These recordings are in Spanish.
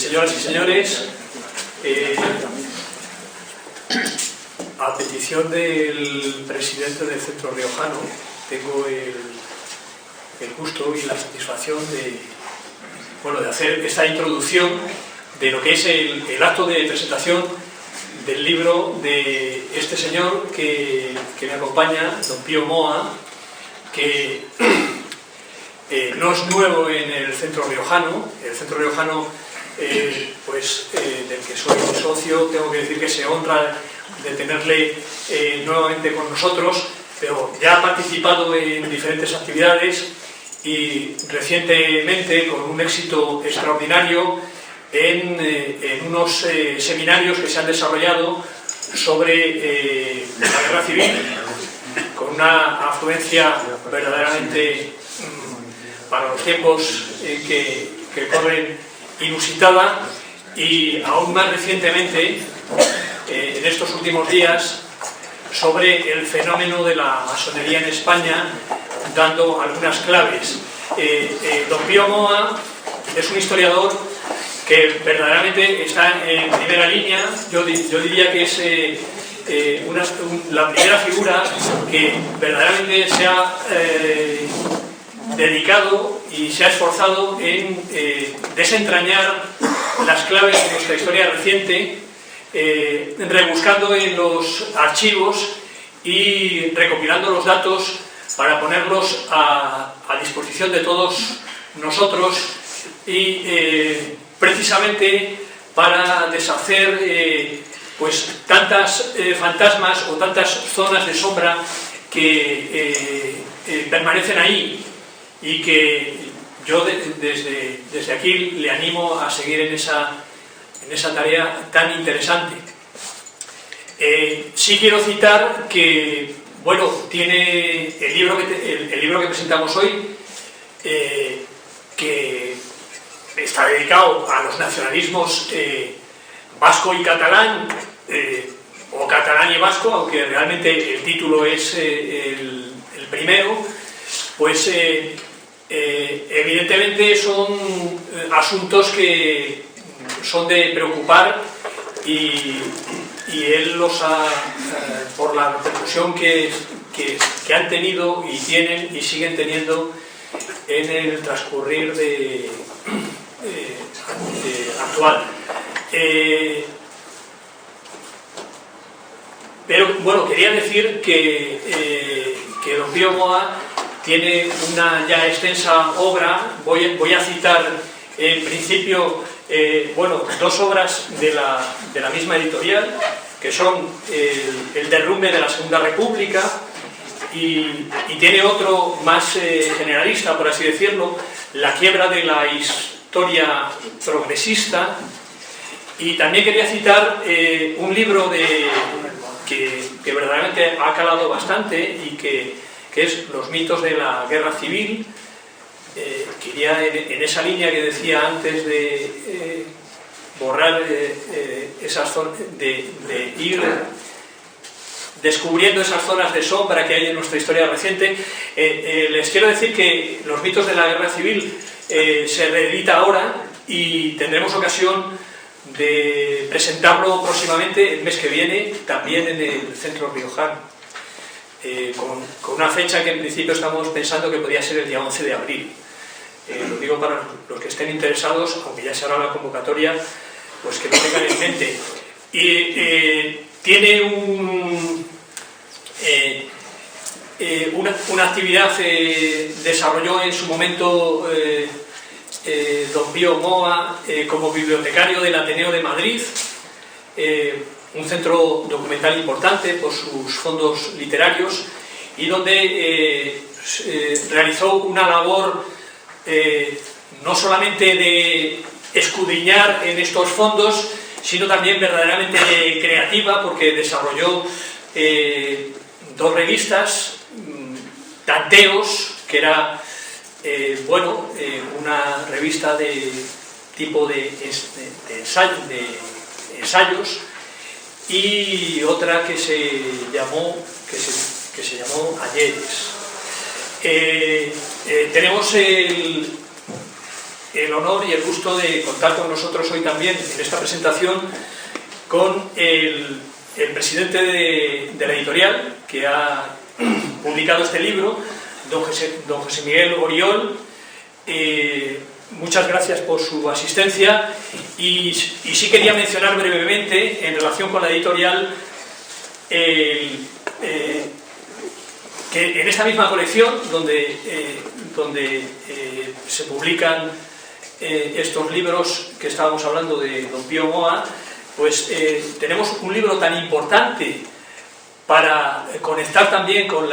Señoras y señores, a petición del presidente del Centro Riojano, tengo el gusto y la satisfacción de hacer esta introducción de lo que es el acto de presentación del libro de este señor que me acompaña, don Pío Moa, que no es nuevo en el Centro Riojano. El Centro Riojano, del que soy socio, tengo que decir que se honra de tenerle nuevamente con nosotros, pero ya ha participado en diferentes actividades y recientemente, con un éxito extraordinario, en unos seminarios que se han desarrollado sobre la guerra civil, con una afluencia verdaderamente, para los tiempos que corren, inusitada, y aún más recientemente, en estos últimos días, sobre el fenómeno de la masonería en España, dando algunas claves. Don Pío Moa es un historiador que verdaderamente está en primera línea. Yo diría que es la primera figura que verdaderamente se ha dedicado y se ha esforzado en desentrañar las claves de nuestra historia reciente, rebuscando en los archivos y recopilando los datos para ponerlos a disposición de todos nosotros y precisamente para deshacer tantas fantasmas o tantas zonas de sombra que permanecen ahí, y que yo desde aquí le animo a seguir en esa tarea tan interesante. Sí quiero citar que, tiene el libro que presentamos hoy, que está dedicado a los nacionalismos vasco y catalán, o catalán y vasco, aunque realmente el título es el primero. Pues evidentemente son asuntos que son de preocupar, y él los ha, por la repercusión que han tenido y tienen y siguen teniendo en el transcurrir actual. Pero quería decir que don Pío Moa tiene una ya extensa obra. Voy a citar en principio dos obras de la misma editorial, que son el derrumbe de la Segunda República, y tiene otro más generalista, por así decirlo, la quiebra de la historia progresista. Y también quería citar un libro que verdaderamente ha calado bastante, y que es Los mitos de la guerra civil, que iría en esa línea que decía antes de borrar esas zonas, de ir descubriendo esas zonas de sombra que hay en nuestra historia reciente. Les quiero decir que Los mitos de la guerra civil se reedita ahora, y tendremos ocasión de presentarlo próximamente, el mes que viene, también en el Centro Riojano, con una fecha que en principio estamos pensando que podría ser el día 11 de abril. Lo digo para los que estén interesados, aunque ya se hará la convocatoria, pues que lo tengan en mente. Y tiene una actividad que desarrolló en su momento don Pío Moa como bibliotecario del Ateneo de Madrid, un centro documental importante por sus fondos literarios, y donde realizó una labor no solamente de escudriñar en estos fondos, sino también verdaderamente creativa, porque desarrolló dos revistas, Tanteos, que era una revista de tipo de ensayos, y otra que se llamó Ayeres. Tenemos el honor y el gusto de contar con nosotros hoy también en esta presentación con el presidente de la editorial que ha publicado este libro, don José Miguel Oriol. Muchas gracias por su asistencia y sí quería mencionar brevemente en relación con la editorial que en esta misma colección donde se publican estos libros que estábamos hablando de don Pío Moa, pues tenemos un libro tan importante para conectar también con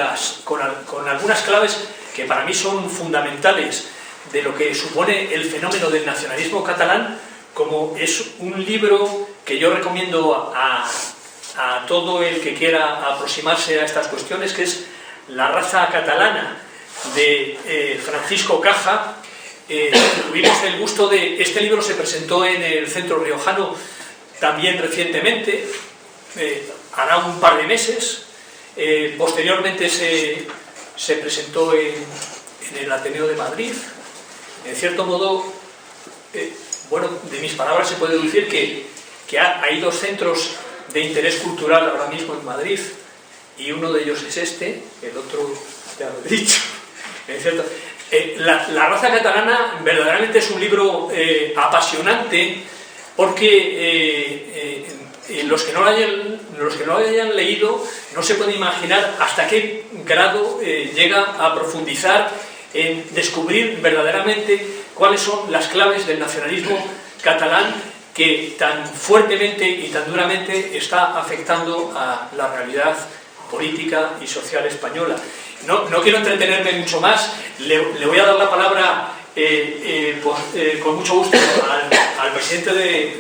algunas claves que para mí son fundamentales de lo que supone el fenómeno del nacionalismo catalán, como es un libro que yo recomiendo a todo el que quiera aproximarse a estas cuestiones, que es La raza catalana, de Francisco Caja. Tuvimos el gusto de... Este libro se presentó en el Centro Riojano también recientemente, hará un par de meses. Posteriormente se presentó en el Ateneo de Madrid. En cierto modo, bueno, de mis palabras se puede decir que hay dos centros de interés cultural ahora mismo en Madrid, y uno de ellos es este, el otro ya lo he dicho. ¿Es cierto? La raza catalana verdaderamente es un libro apasionante, porque los que no lo hayan leído no se pueden imaginar hasta qué grado llega a profundizar en descubrir verdaderamente cuáles son las claves del nacionalismo catalán que tan fuertemente y tan duramente está afectando a la realidad política y social española. No quiero entretenerme mucho más, le voy a dar la palabra con mucho gusto al presidente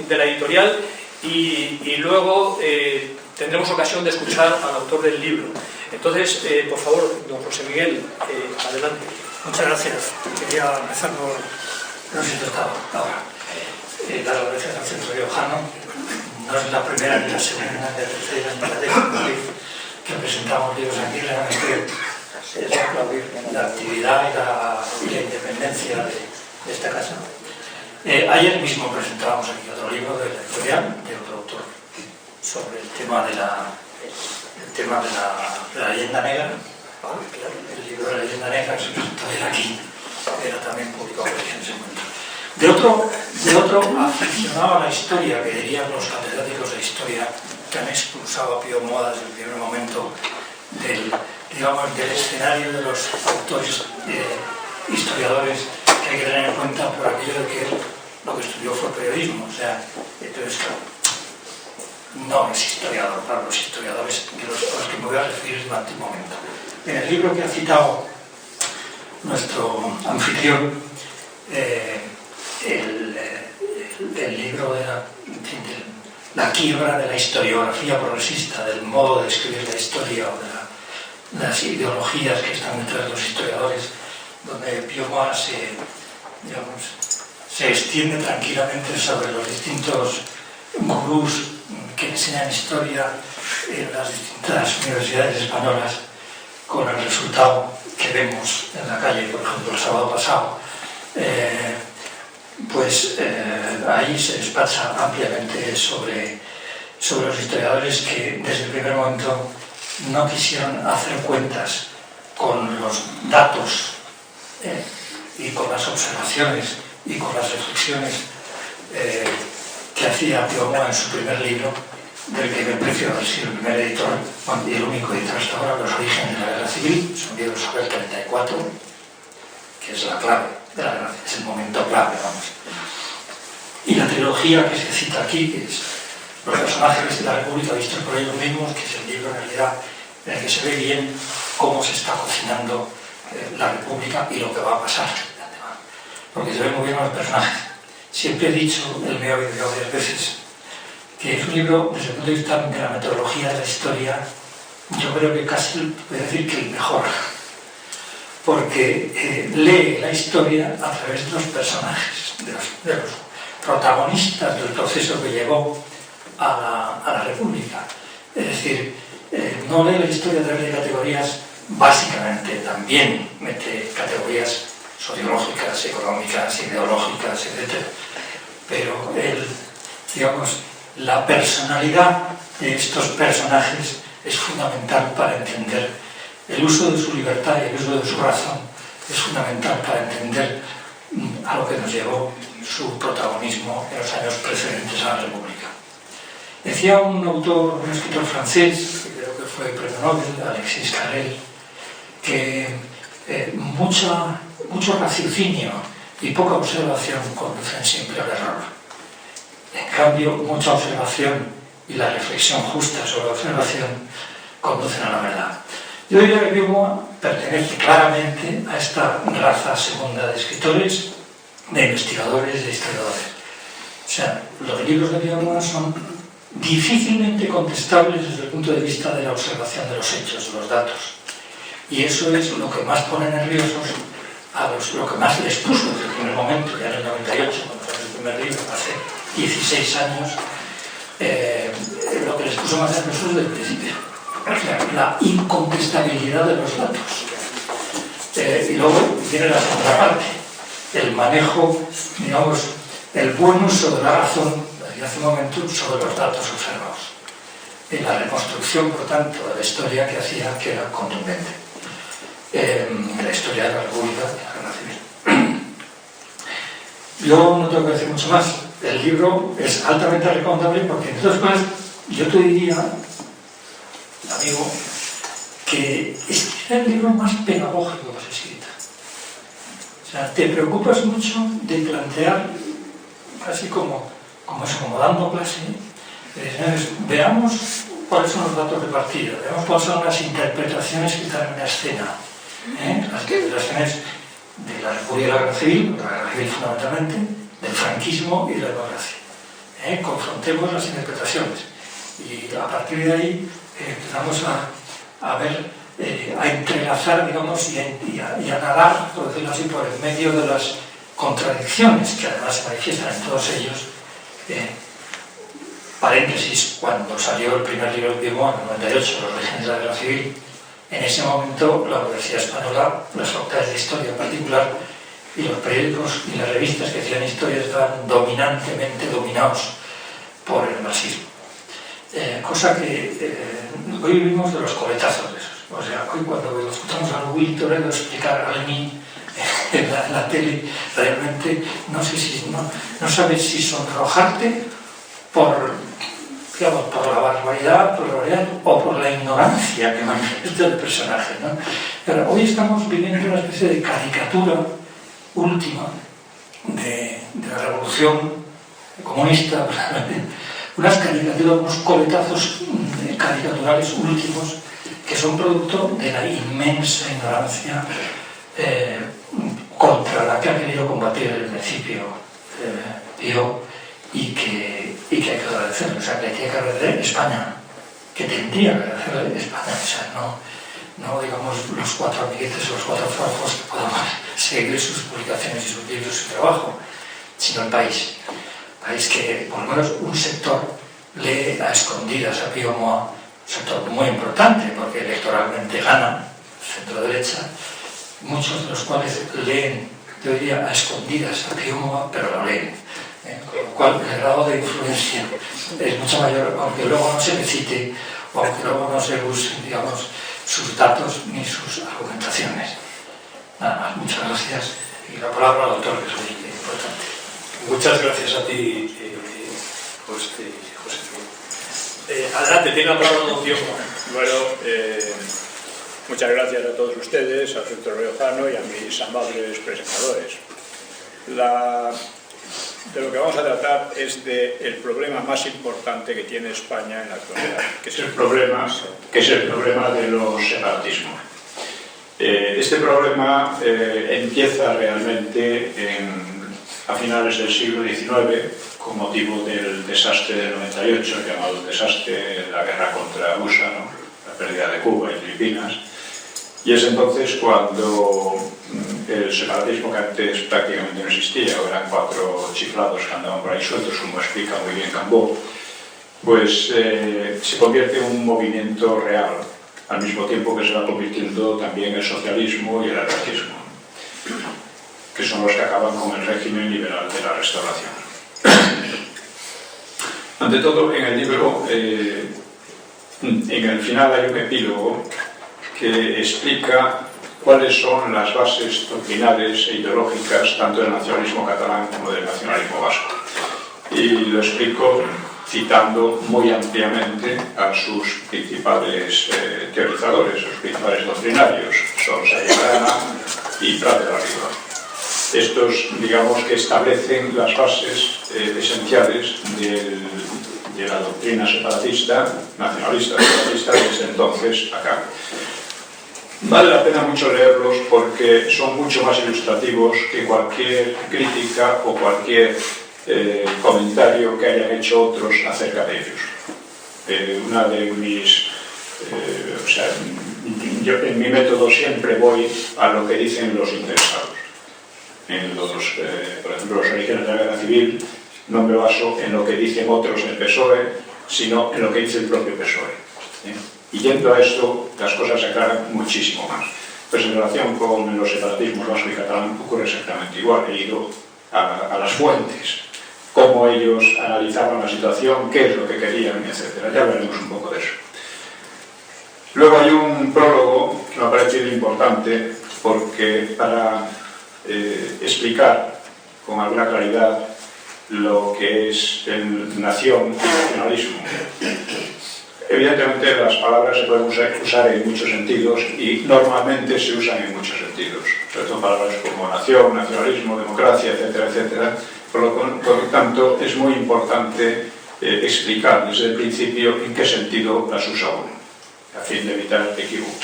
de la editorial y luego tendremos ocasión de escuchar al autor del libro. Entonces, por favor, don José Miguel, adelante. Muchas gracias. Quería empezar por... No sé si estaba ahora. Dar las gracias al Centro Riojano. No es la primera, ni la segunda, ni la tercera, ni la décima que presentamos libros aquí. Realmente es aplaudir la actividad y la independencia de esta casa. Ayer mismo presentábamos aquí otro libro de la editorial, de otro autor, sobre el tema de la leyenda negra. El libro de la leyenda negra que se presentó ayer aquí era también publicado en ese momento. De otro aficionado a la historia, que dirían los catedráticos de historia que han expulsado a Pío Moa desde el primer momento del escenario de los autores historiadores, que hay que tener en cuenta por aquello de que lo que estudió fue periodismo. O sea, entonces, claro, no es historiador para los historiadores a los que me voy a referir durante un momento. En el libro que ha citado nuestro anfitrión, el libro de la quiebra de la historiografía progresista, del modo de escribir la historia o de las ideologías que están detrás de los historiadores, donde Pío Moa se extiende tranquilamente sobre los distintos gurús que enseñan historia en las distintas universidades españolas, con el resultado que vemos en la calle, por ejemplo, el sábado pasado. Ahí se despacha ampliamente sobre los historiadores que desde el primer momento no quisieron hacer cuentas con los datos y con las observaciones y con las reflexiones que hacía Pío Moa en su primer libro, del que me prefiero haber sido el primer editor y el único editor hasta ahora, Los orígenes de la guerra civil. Es un libro sobre el 34, que es la clave de la guerra, es el momento clave, vamos. Y la trilogía que se cita aquí, que es Los personajes de la República vistos por ellos mismos, que es el libro en realidad en el que se ve bien cómo se está cocinando la República y lo que va a pasar, porque se ven muy bien los personajes. Siempre he dicho, el me he oído varias veces, que es un libro, desde el punto de vista de la metodología de la historia, yo creo que casi voy a decir que el mejor, porque lee la historia a través de los personajes, de los protagonistas del proceso que llevó a la República. Es decir, no lee la historia a través de categorías, básicamente también mete categorías sociológicas, económicas, ideológicas, etc. Pero digamos, la personalidad de estos personajes es fundamental para entender el uso de su libertad y el uso de su razón. Es fundamental para entender a lo que nos llevó su protagonismo en los años precedentes a la República. Decía un autor, un escritor francés, que creo que fue premio Nobel, Alexis Carrel, que mucho raciocinio y poca observación conducen siempre al error. En cambio, mucha observación y la reflexión justa sobre la observación conducen a la verdad. Yo diría que Beaumont pertenece claramente a esta raza segunda de escritores, de investigadores, de historiadores. O sea, los libros de Beaumont son difícilmente contestables desde el punto de vista de la observación de los hechos, de los datos. Y eso es lo que más pone nerviosos lo que más les puso desde el primer momento, ya en el 98, cuando fue el primer libro, hace 16 años, lo que les puso más nerviosos desde el principio. O sea, la incontestabilidad de los datos. Y luego viene la segunda parte, el manejo, digamos, el buen uso de la razón, desde hace un momento, sobre los datos observados. Y la reconstrucción, por tanto, de la historia que hacía que era contundente. La historia de la República y la Guerra Civil. Yo no tengo que decir mucho más. El libro es altamente recomendable porque, entre otras cosas, yo te diría, amigo, que es el libro más pedagógico que se ha escrito. O sea, te preocupas mucho de plantear, casi como dando clase, veamos cuáles son los datos de partida, veamos cuáles son las interpretaciones que están en la escena. Las interpretaciones de la República y la Guerra Civil, fundamentalmente, del franquismo y de la democracia. Confrontemos las interpretaciones y a partir de ahí empezamos a ver, a entrelazar, digamos, y a nadar, por decirlo así, por el medio de las contradicciones que además se manifiestan en todos ellos. Paréntesis, cuando salió el primer libro de Beaumont, en el 98, Los orígenes de la Guerra Civil, en ese momento la Universidad Española, las facultades de historia en particular, y los periódicos y las revistas que hacían historia estaban dominantemente dominados por el marxismo. Cosa que hoy vivimos de los coletazos de esos. O sea, hoy cuando escuchamos a Willy Toledo explicar a Lenin en la tele, realmente no sabes si sonrojarte por la barbaridad o por la ignorancia que manifiesta el personaje, ¿no? Pero hoy estamos viviendo una especie de caricatura última de la revolución comunista, unas caricaturas, unos coletazos caricaturales últimos que son producto de la inmensa ignorancia contra la que ha querido combatir el principio Pío y que hay que agradecerle. O sea, que hay que agradecer España, que tendría que agradecerle España. O sea, no digamos los cuatro amiguetes o los cuatro flojos que podamos seguir sus publicaciones y sus libros y su trabajo, sino el país. País que por lo menos un sector lee a escondidas a Pío Moa, un sector muy importante porque electoralmente gana, centro-derecha, muchos de los cuales leen, yo diría, a escondidas a Pío Moa, pero lo leen. Con lo cual el grado de influencia es mucho mayor, aunque luego no se le cite o aunque luego no se usen, digamos, sus datos ni sus argumentaciones. Nada más, muchas gracias. Y la palabra al autor, que es muy importante. Muchas gracias a ti, José. Adelante, tiene la palabra don Diego. Bueno, muchas gracias a todos ustedes, al Centro Riojano y a mis amables presentadores. De lo que vamos a tratar es del problema más importante que tiene España en la actualidad, que es el problema de los separatismos. Este problema empieza realmente a finales del siglo XIX con motivo del desastre del 98, llamado el desastre de la guerra contra USA, ¿no? La pérdida de Cuba y Filipinas. Y es entonces cuando el separatismo, que antes prácticamente no existía, o eran cuatro chiflados que andaban por ahí sueltos, como explica muy bien Cambó, pues se convierte en un movimiento real, al mismo tiempo que se va convirtiendo también el socialismo y el anarquismo. que son los que acaban con el régimen liberal de la Restauración. Ante todo, en el libro, en el final hay un epílogo que explica cuáles son las bases doctrinales e ideológicas tanto del nacionalismo catalán como del nacionalismo vasco. Y lo explico citando muy ampliamente a sus principales teorizadores, sus principales doctrinarios, son Sayarana y Prat de la Riba. Estos, digamos, que establecen las bases esenciales de la doctrina separatista, nacionalista separatista, desde entonces acá. Vale la pena mucho leerlos porque son mucho más ilustrativos que cualquier crítica o cualquier comentario que hayan hecho otros acerca de ellos. Una de mis... o sea, yo en mi método siempre voy a lo que dicen los interesados. Por ejemplo, los orígenes de la guerra civil no me baso en lo que dicen otros en el PSOE, sino en lo que dice el propio PSOE. Y yendo a esto, las cosas se aclaran muchísimo más. Pues en relación con los separatismos vasco y catalán ocurre exactamente igual. He ido a las fuentes, cómo ellos analizaban la situación, qué es lo que querían, etc. Ya veremos un poco de eso. Luego hay un prólogo que me ha parecido importante porque para explicar con alguna claridad lo que es nación y nacionalismo. Evidentemente las palabras se pueden usar en muchos sentidos y normalmente se usan en muchos sentidos. Sobre todo palabras como nación, nacionalismo, democracia, etcétera, etcétera. Por lo tanto, es muy importante explicar desde el principio en qué sentido las usa uno, a fin de evitar equívocos.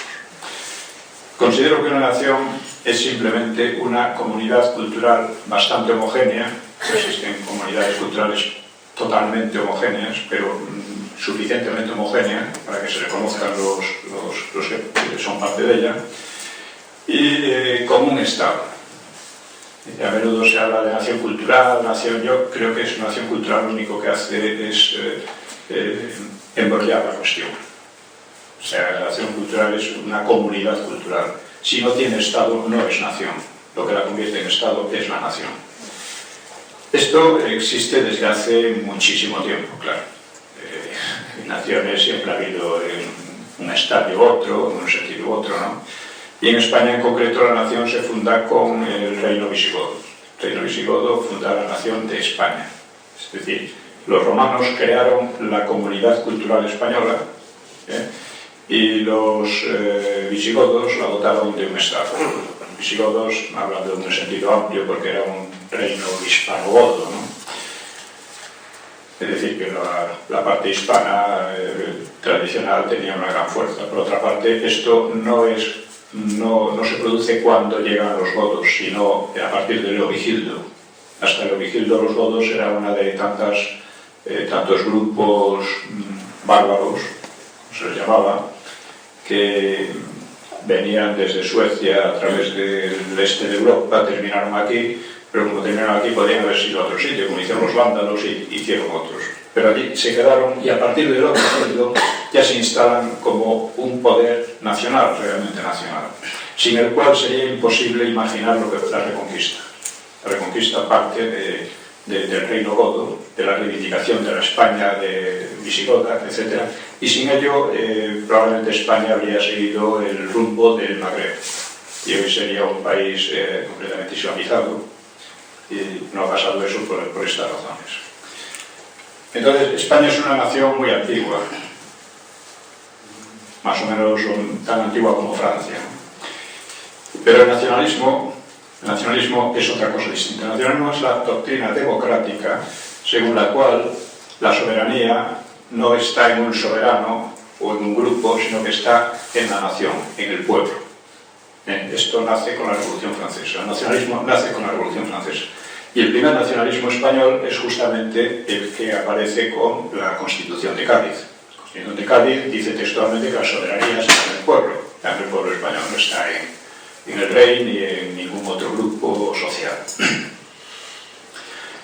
Considero que una nación es simplemente una comunidad cultural bastante homogénea. Existen comunidades culturales totalmente homogéneas, pero suficientemente homogéneas para que se reconozcan los que son parte de ella, y como un Estado. A menudo se habla de nación cultural, yo creo que es una nación cultural, lo único que hace es embrollar la cuestión. O sea, la nación cultural es una comunidad cultural. Si no tiene Estado, no es nación. Lo que la convierte en Estado es la nación. Esto existe desde hace muchísimo tiempo, claro. Naciones siempre ha habido en un estadio u otro, en un sentido u otro, ¿no? Y en España en concreto la nación se funda con el reino visigodo. El reino visigodo funda la nación de España. Es decir, los romanos crearon la comunidad cultural española, y los visigodos la dotaron de un Estado. Los visigodos, hablando en un sentido amplio, porque era un reino hispanogodo, ¿no? Es decir, que la parte hispana tradicional tenía una gran fuerza. Por otra parte, esto no se produce cuando llegan los godos, sino a partir de Leovigildo. Hasta Leovigildo los godos eran una de tantos grupos bárbaros, se les llamaba, que venían desde Suecia a través del este de Europa, terminaron aquí, pero como terminaron aquí podrían haber sido a otro sitio, como hicieron los vándalos y hicieron otros. Pero allí se quedaron y a partir del otro siglo ya se instalan como un poder nacional, realmente nacional, sin el cual sería imposible imaginar lo que es la Reconquista. La Reconquista parte del reino godo, de la reivindicación de la España visigoda, etc. Y sin ello probablemente España habría seguido el rumbo del Magreb y hoy sería un país completamente islamizado, y no ha pasado eso por estas razones. Entonces, España es una nación muy antigua, más o menos tan antigua como Francia. Pero el nacionalismo es otra cosa distinta. El nacionalismo es la doctrina democrática según la cual la soberanía no está en un soberano o en un grupo, sino que está en la nación, en el pueblo. Esto nace con la Revolución Francesa. El nacionalismo nace con la Revolución Francesa. Y el primer nacionalismo español es justamente el que aparece con la Constitución de Cádiz. La Constitución de Cádiz dice textualmente que la soberanía está en el pueblo. El pueblo español no está en el rey ni en ningún otro grupo social.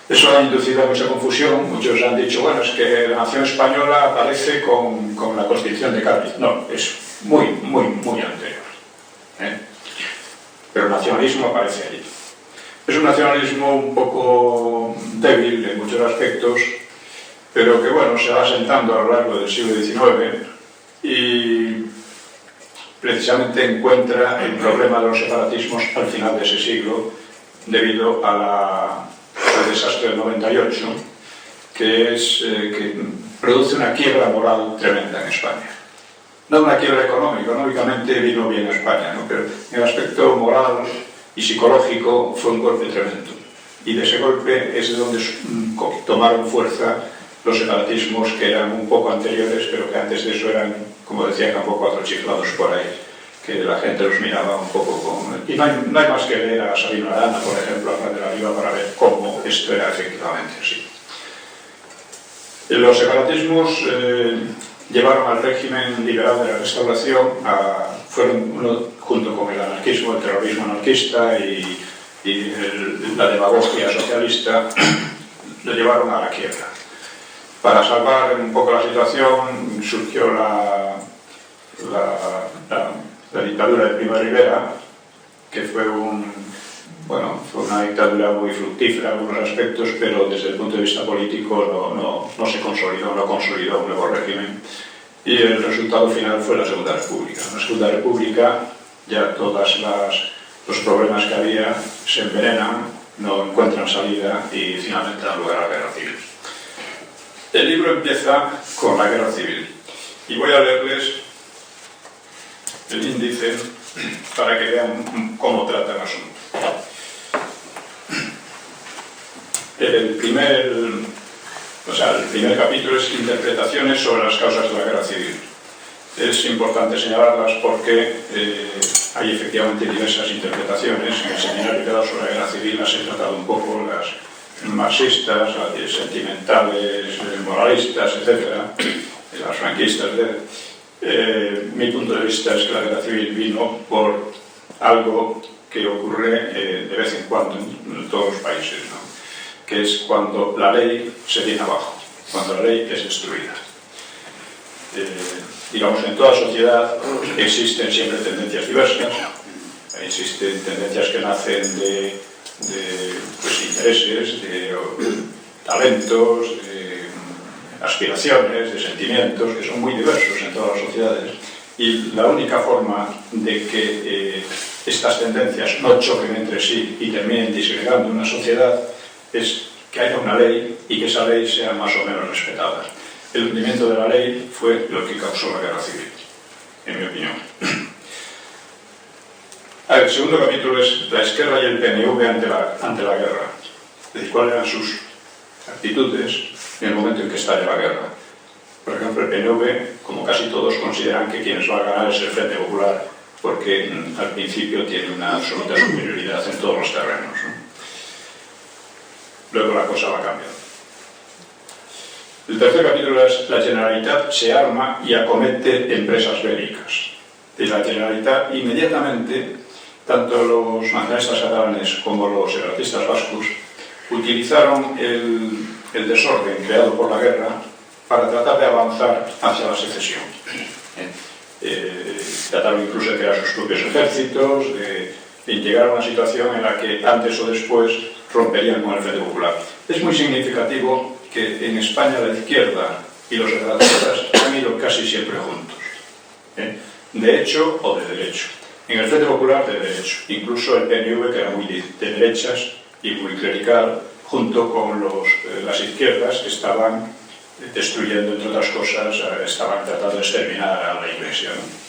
Eso ha inducido a mucha confusión. Muchos han dicho, bueno, es que la nación española aparece con la Constitución de Cádiz. No, es muy anterior. Pero el nacionalismo aparece allí. Es un nacionalismo un poco débil en muchos aspectos, pero que bueno, se va asentando a lo largo del siglo XIX y precisamente encuentra el problema de los separatismos al final de ese siglo debido al desastre del 98, que produce una quiebra moral tremenda en España. No una quiebra económicamente vino bien a España, ¿no? Pero en el aspecto moral y psicológico fue un golpe tremendo. Y de ese golpe es de donde tomaron fuerza los separatismos que eran un poco anteriores, pero que antes de eso eran, como decía, un poco cuatro chiflados por ahí, que la gente los miraba un poco con... Y no hay más que leer a Sabino Arana, por ejemplo, a Juan de la Riva, para ver cómo esto era efectivamente así. Los separatismos llevaron al régimen liberal de la Restauración, fueron junto con el anarquismo, el terrorismo anarquista y la demagogia socialista, lo llevaron a la quiebra. Para salvar un poco la situación surgió la dictadura de Primo de Rivera, que fue una dictadura muy fructífera en algunos aspectos, pero desde el punto de vista político no se consolidó, no consolidó un nuevo régimen. Y el resultado final fue la Segunda República. En la Segunda República ya todos los problemas que había se envenenan, no encuentran salida y finalmente dan lugar a la guerra civil. El libro empieza con la guerra civil y voy a leerles el índice para que vean cómo trata el asunto. El primer capítulo es interpretaciones sobre las causas de la guerra civil. Es importante señalarlas porque hay efectivamente diversas interpretaciones. En el seminario que he dado sobre la guerra civil las he tratado un poco, las marxistas, las sentimentales, moralistas, etc., las franquistas, etc. Mi punto de vista es que la guerra civil vino por algo que ocurre de vez en cuando en todos los países, ¿no? Que es cuando la ley se viene abajo, cuando la ley es destruida. Digamos, en toda sociedad existen siempre tendencias diversas, existen tendencias que nacen de intereses, de talentos, de aspiraciones, de sentimientos, que son muy diversos en todas las sociedades. Y la única forma de que estas tendencias no choquen entre sí y terminen disgregando una sociedad es que haya una ley y que esa ley sea más o menos respetada. El hundimiento de la ley fue lo que causó la guerra civil, en mi opinión. El segundo capítulo es la izquierda y el PNV ante la guerra. Es decir, cuáles eran sus actitudes en el momento en que estalla la guerra. Por ejemplo, el PNV, como casi todos, consideran que quienes va a ganar es el Frente Popular, porque al principio tiene una absoluta superioridad en todos los terrenos, ¿no? Luego la cosa va cambiando. El tercer capítulo es la Generalitat se arma y acomete empresas bélicas. De la Generalitat inmediatamente, tanto los nacionalistas catalanes como los separatistas vascos utilizaron el desorden creado por la guerra para tratar de avanzar hacia la secesión. Trataron incluso de crear sus propios ejércitos, de llegar a una situación en la que antes o después romperían con el Frente Popular. Es muy significativo que en España la izquierda y los separatistas han ido casi siempre juntos, de hecho o de derecho. En el Frente Popular de derecho, incluso el PNV, que era muy de derechas y muy clerical, junto con las izquierdas que estaban destruyendo, entre otras cosas, estaban tratando de exterminar a la Iglesia, ¿no?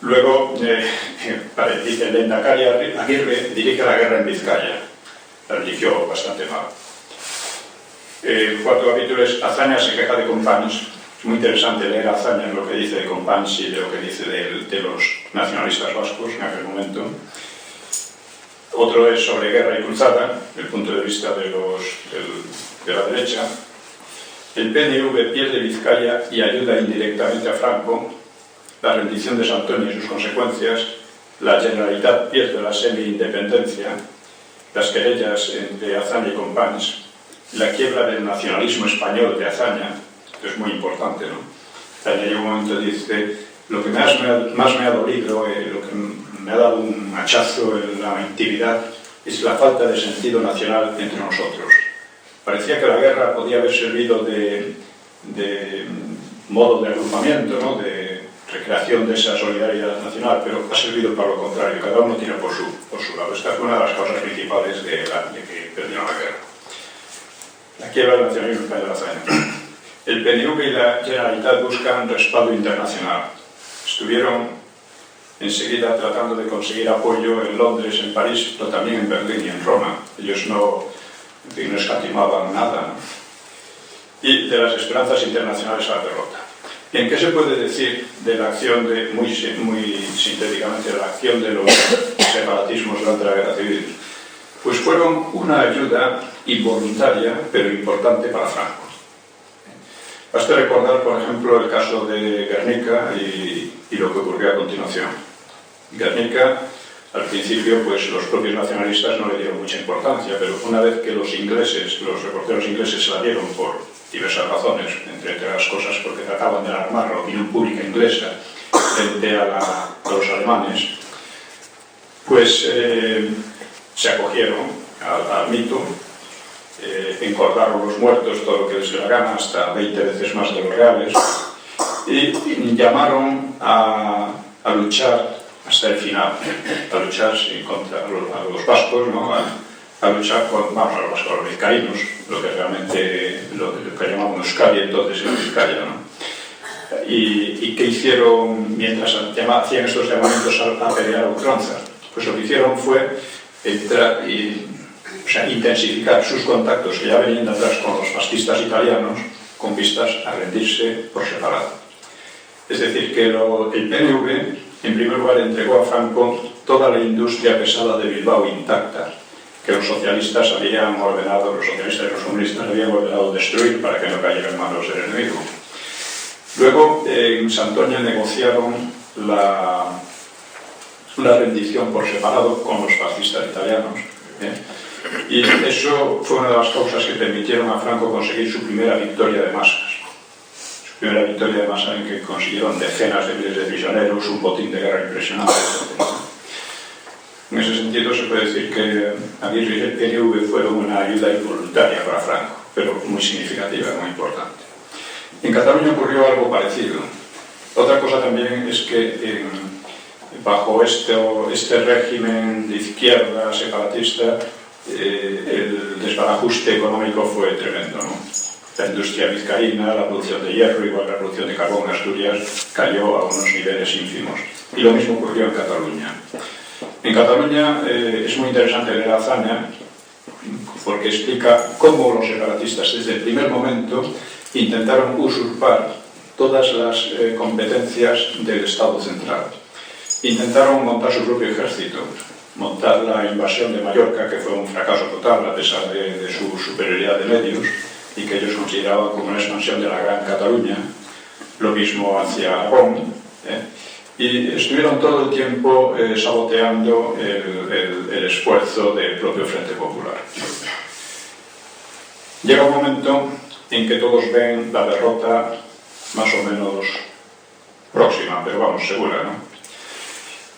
Luego, dice el Lehendakari Aguirre dirige la guerra en Vizcaya. La dirigió bastante mal. El cuarto capítulo es Azaña se queja de Companys. Es muy interesante leer a Azaña en lo que dice de Companys y de lo que dice de los nacionalistas vascos en aquel momento. Otro es sobre guerra y cruzada, el punto de vista de la derecha. El PNV pierde Vizcaya y ayuda indirectamente a Franco. La rendición de Santonio y sus consecuencias. La Generalitat pierde la semi-independencia. Las querellas entre Azaña y Companys. La quiebra del nacionalismo español de Azaña. Esto es muy importante, ¿no? Azaña llega un momento y dice: lo que más me ha dolido, lo que me ha dado un hachazo en la intimidad es la falta de sentido nacional entre nosotros. Parecía que la guerra podía haber servido de modo de agrupamiento, ¿no?, de recreación de esa solidaridad nacional, pero ha servido para lo contrario, cada uno tira por su lado. Esta fue una de las causas principales de que perdieron la guerra. La quiebra del nacionalismo en España de los años. El PNV y la Generalitat buscan respaldo internacional. Estuvieron enseguida tratando de conseguir apoyo en Londres, en París, pero también en Berlín y en Roma. Ellos no escatimaban nada, ¿no? Y de las esperanzas internacionales a la derrota. ¿En qué se puede decir de la acción muy sintéticamente, de la acción de los separatismos durante la Guerra Civil? Pues fueron una ayuda involuntaria, pero importante para Franco. Basta recordar, por ejemplo, el caso de Guernica y lo que ocurrió a continuación. Guernica, al principio, pues los propios nacionalistas no le dieron mucha importancia, pero una vez que los reporteros ingleses se la dieron por diversas razones, entre las cosas porque trataban de alarmar la opinión pública inglesa frente a los alemanes, pues se acogieron al mito, encordaron los muertos todo lo que les dio la gana, hasta 20 veces más de los reales, y llamaron a luchar hasta el final, a luchar contra los vascos, ¿no?, a luchar con los vizcaínos, lo que realmente lo que llamamos Euskadi entonces era Vizcaya, ¿no? Y ¿qué hicieron mientras hacían estos llamamientos a pelear a ultranza? Pues lo que hicieron fue intensificar sus contactos que ya venían de atrás con los fascistas italianos, con vistas a rendirse por separado. Es decir, que el PNV, en primer lugar, entregó a Franco toda la industria pesada de Bilbao intacta, que los socialistas y los comunistas habían ordenado destruir para que no cayera en manos del enemigo. Luego, en Santoña negociaron la rendición por separado con los fascistas italianos, y eso fue una de las causas que permitieron a Franco conseguir su primera victoria de masas. Su primera victoria de masas en que consiguieron decenas de miles de prisioneros, un botín de guerra impresionante, etc. En ese sentido se puede decir que Aguirre y el PNV fueron una ayuda involuntaria para Franco, pero muy significativa, muy importante. En Cataluña ocurrió algo parecido. Otra cosa también es que bajo este régimen de izquierda separatista, el desbarajuste económico fue tremendo, ¿no? La industria vizcaína, la producción de hierro, igual que la producción de carbón en Asturias, cayó a unos niveles ínfimos. Y lo mismo ocurrió en Cataluña. En Cataluña es muy interesante leer a Azaña porque explica cómo los separatistas desde el primer momento intentaron usurpar todas las competencias del Estado central. Intentaron montar su propio ejército, montar la invasión de Mallorca, que fue un fracaso total a pesar de su superioridad de medios y que ellos consideraban como una expansión de la Gran Cataluña, lo mismo hacia Aragón, y estuvieron todo el tiempo saboteando el esfuerzo del propio Frente Popular. Llega un momento en que todos ven la derrota más o menos próxima, pero vamos, segura, ¿no?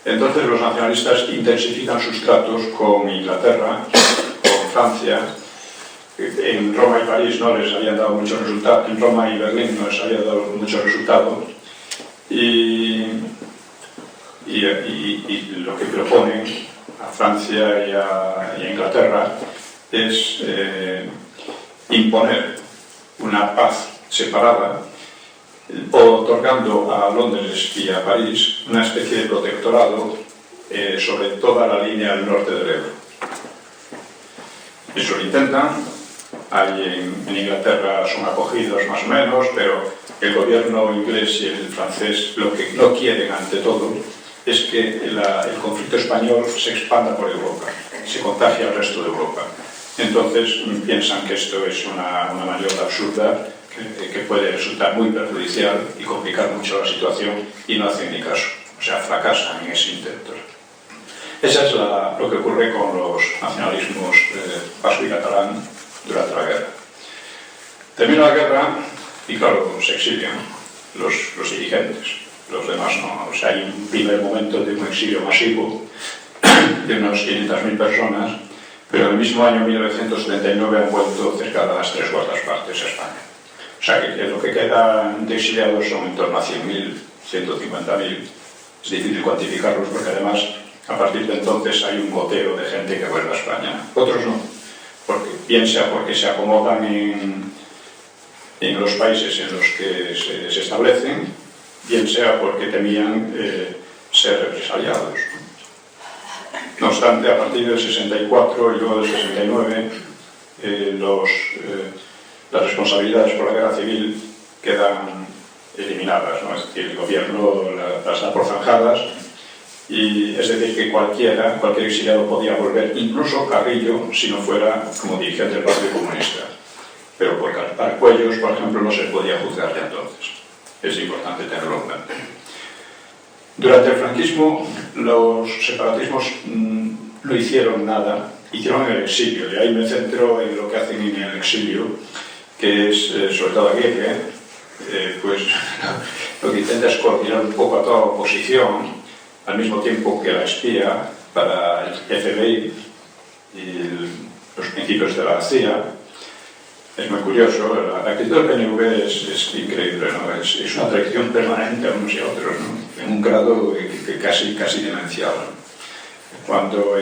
Entonces los nacionalistas intensifican sus tratos con Inglaterra, con Francia. En Roma y París no les habían dado muchos resultados, en Roma y Berlín no les había dado muchos resultados, y lo que proponen a Francia y a Inglaterra es imponer una paz separada, otorgando a Londres y a París una especie de protectorado sobre toda la línea del norte del Ebro. Eso lo intentan, ahí en Inglaterra son acogidos más o menos, pero el gobierno inglés y el francés lo que no quieren ante todo es que el conflicto español se expanda por Europa, se contagie al resto de Europa. Entonces piensan que esto es una maniobra absurda que puede resultar muy perjudicial y complicar mucho la situación, y no hacen ni caso, o sea, fracasan en ese intento. Eso es lo que ocurre con los nacionalismos vasco y catalán durante la guerra. Termina la guerra y claro, se exilian los dirigentes. los demás no. O sea, hay un primer momento de un exilio masivo de unos 500.000 personas, pero en el mismo año 1979 han vuelto cerca de las 3/4 partes a España. O sea, que lo que queda de exiliados son en torno a 100.000, 150.000. Es difícil cuantificarlos porque además a partir de entonces hay un goteo de gente que vuelve a España. Otros no, bien sea porque se acomodan en los países en los que se establecen, bien sea porque temían ser represaliados. No obstante, a partir del 64 y luego del 69, las responsabilidades por la guerra civil quedan eliminadas, ¿no? Es decir, el gobierno las da por zanjadas, y es decir, que cualquier exiliado podía volver, incluso Carrillo, si no fuera como dirigente del Partido Comunista. Pero por cortar cuellos, por ejemplo, no se podía juzgar ya entonces. Es importante tenerlo en cuenta. Durante el franquismo, los separatismos no hicieron nada, hicieron el exilio, y ahí me centro en lo que hacen en el exilio, que es, sobre todo Aguirre, pues lo que intenta es coordinar un poco a toda la oposición, al mismo tiempo que la espía para el FBI y los principios de la CIA. Es muy curioso, la actitud del PNV es increíble, ¿no? Es una traición permanente a unos y a otros, ¿no? En un grado que casi demencial. Cuando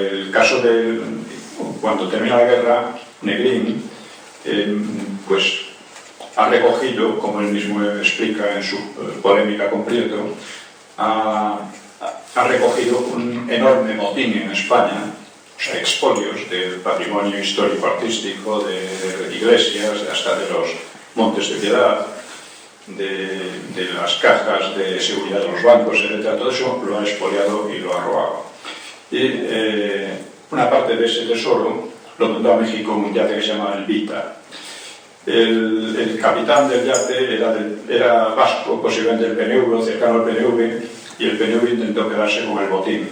termina la guerra, Negrín pues ha recogido, como él mismo explica en su polémica con Prieto, ha recogido un enorme botín en España, o sea, expolios del patrimonio histórico-artístico, de iglesias, hasta de los Montes de Piedad, de las cajas de seguridad de los bancos, etc. Todo eso lo ha expoliado y lo ha robado. Y una parte de ese tesoro lo mandó a México un yate que se llama el Vita. El capitán del yate era vasco, posiblemente del PNV, cercano al PNV, y el PNV intentó quedarse con el botín,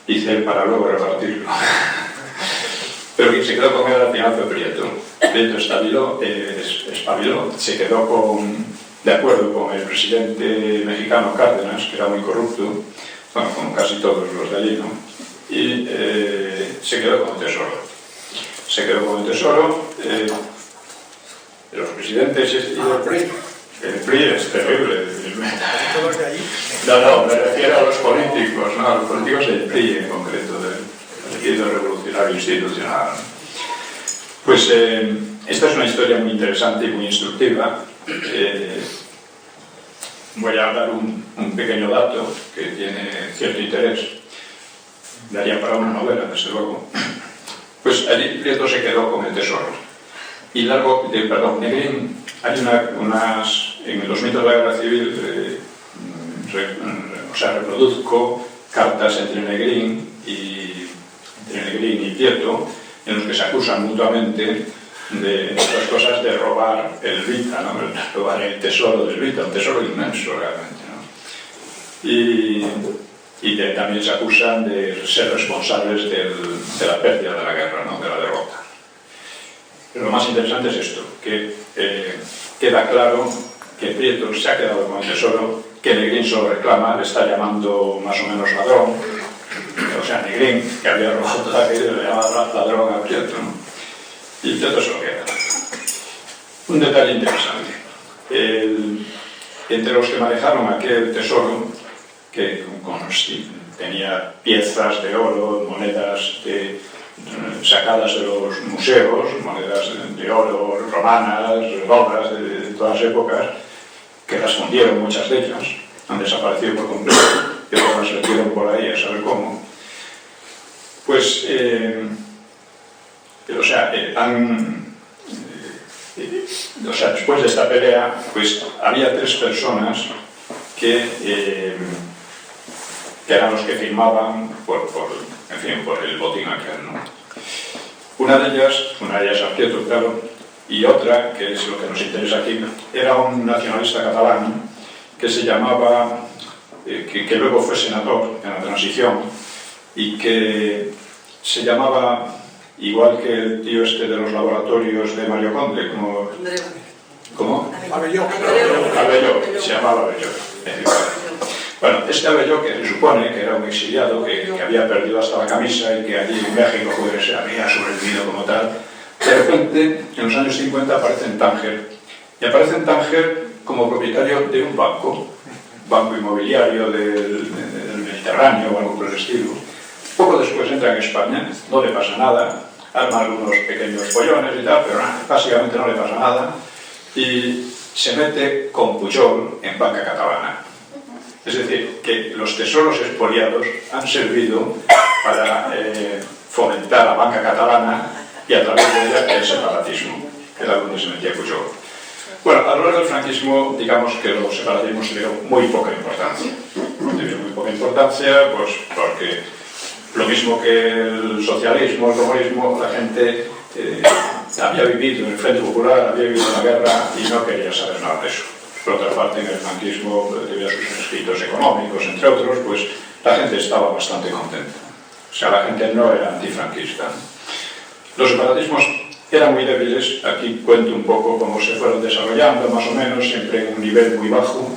dice él, para luego repartirlo. Pero quien se quedó con él al final fue Prieto. Prieto espabiló, se quedó de acuerdo con el presidente mexicano Cárdenas, que era muy corrupto, bueno, como casi todos los de allí, ¿no? Y se quedó con el tesoro. Se quedó con el tesoro. Los presidentes y el PRI es terrible. ¿Todos de allí? No, me refiero a los políticos, ¿no? A los políticos del PRI en concreto, del Partido Revolucionario Institucional. Pues esta es una historia muy interesante y muy instructiva. Voy a dar un pequeño dato que tiene cierto interés. Daría para una novela, desde luego. Pues allí Prieto se quedó con el tesoro. Y Negrín, hay en los mitos de la guerra civil, reproduzco cartas entre Negrín y Prieto, en los que se acusan mutuamente de, entre otras cosas, de robar el Vita, ¿no? Robar el tesoro del Vita, un tesoro inmenso realmente, ¿no? Y también se acusan de ser responsables de la pérdida de la guerra, ¿no? De la derrota. Pero lo más interesante es esto, que queda claro que Prieto se ha quedado con el tesoro, que Negrín se lo reclama, le está llamando más o menos ladrón, o sea, Negrín, que había robado todo aquello, le llamaba ladrón a Prieto, ¿no? Y Prieto se lo queda. Un detalle interesante. Entre los que manejaron aquel tesoro, que tenía piezas de oro, monedas sacadas de los museos, monedas de oro romanas, rodas de todas épocas, que las fundieron muchas de ellas, han desaparecido por completo, y otras las metieron por ahí a saber cómo. Pues, después de esta pelea, pues había 3 personas que eran los que firmaban por el botín aquel, ¿no? Una de ellas a Prieto, claro, y otra, que es lo que nos interesa aquí, era un nacionalista catalán que se llamaba, que luego fue senador en la transición, y que se llamaba, igual que el tío este de los laboratorios de Mario Conde, ¿cómo? Abelló. Abelló, se llamaba Abelló. Bueno, este Abelló, que se supone que era un exiliado, que había perdido hasta la camisa y que allí en México se había sobrevivido como tal, de repente, en los años 50, aparece en Tánger. Y aparece en Tánger como propietario de un banco inmobiliario del Mediterráneo o algo por el estilo. Poco después entra en España, no le pasa nada, arma algunos pequeños pollones y tal, pero básicamente no le pasa nada, y se mete con Pujol en banca catalana. Es decir, que los tesoros expoliados han servido para fomentar la banca catalana y a través de ella el separatismo, que era donde se metía Pujol. Bueno, a lo largo del franquismo, digamos que los separatismos tuvieron muy poca importancia. Tuvieron muy poca importancia, pues porque lo mismo que el socialismo, el comunismo, la gente había vivido en el Frente Popular, había vivido en la guerra y no quería saber nada de eso. Por otra parte, en el franquismo, debido a sus escritos económicos, entre otros, pues la gente estaba bastante contenta. O sea, la gente no era antifranquista. Los separatismos eran muy débiles. Aquí cuento un poco cómo se fueron desarrollando, más o menos, siempre en un nivel muy bajo.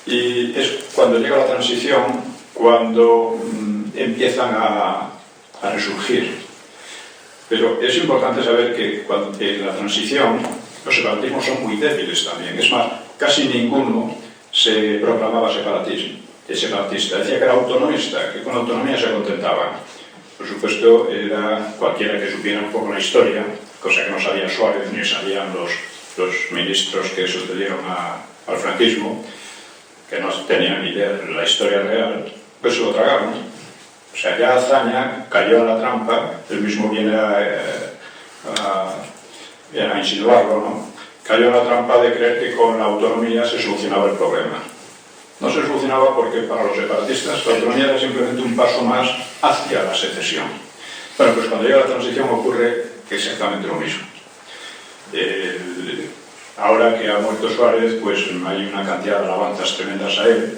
Y es cuando llega la transición, cuando empiezan a resurgir. Pero es importante saber que cuando, en la transición los separatismos son muy débiles también. Es más, casi ninguno se proclamaba separatista. Decía que era autonomista, que con autonomía se contentaban. Por supuesto, era cualquiera que supiera un poco la historia, cosa que no sabía Suárez ni sabían los ministros que sucedieron al franquismo, que no tenían ni idea de la historia real, pues se lo tragaron. O sea, ya Azaña cayó en la trampa, él mismo viene a insinuarlo, ¿no? Cayó en la trampa de creer que con la autonomía se solucionaba el problema. No se solucionaba porque para los separatistas la autonomía era simplemente un paso más hacia la secesión. Bueno, pues cuando llega la transición ocurre exactamente lo mismo. Ahora que ha muerto Suárez, pues hay una cantidad de alabanzas tremendas a él.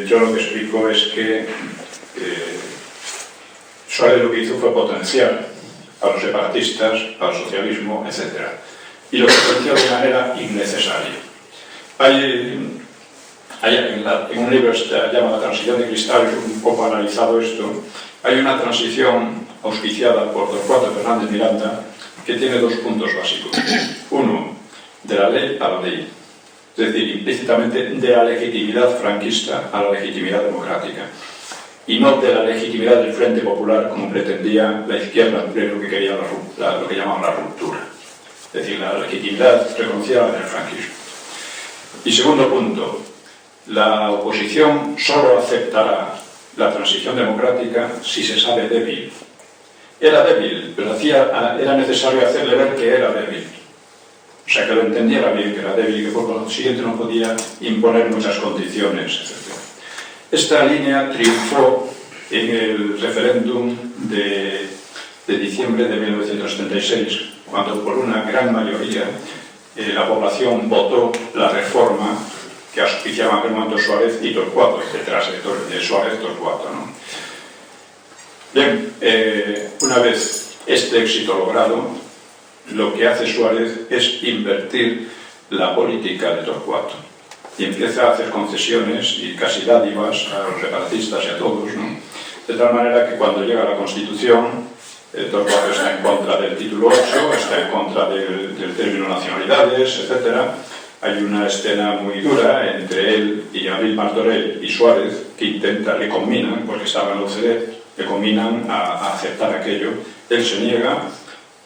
Yo lo que explico es que Suárez lo que hizo fue potenciar a los separatistas, al socialismo, etc. Y lo potenció de manera innecesaria. En un libro que se llama La transición de Cristal, un poco analizado esto, hay una transición auspiciada por Torcuato Fernández Miranda que tiene dos puntos básicos. Uno, de la ley a la ley. Es decir, implícitamente de la legitimidad franquista a la legitimidad democrática. Y no de la legitimidad del Frente Popular, como pretendía la izquierda, lo que quería lo que llamaban la ruptura. Es decir, la legitimidad reconocida en el franquismo. Y segundo punto, la oposición solo aceptará la transición democrática si se sabe débil. Era débil, pero era necesario hacerle ver que era débil. O sea, que lo entendiera bien que era débil y que por lo siguiente no podía imponer muchas condiciones, etc. Esta línea triunfó en el referéndum de diciembre de 1976, cuando por una gran mayoría la población votó la reforma que auspiciaban en aquel momento Suárez y Torcuato, detrás de Suárez Torcuato, ¿no? Bien, una vez este éxito logrado, lo que hace Suárez es invertir la política de Torcuato y empieza a hacer concesiones y casi dádivas a los separatistas y a todos, ¿no? De tal manera que cuando llega la Constitución, Torcuato está en contra del título 8, está en contra del término nacionalidades, etc. Hay una escena muy dura entre él y Abril Martorell y Suárez, que le combinan, porque estaba en la UCD, le combinan a aceptar aquello. Él se niega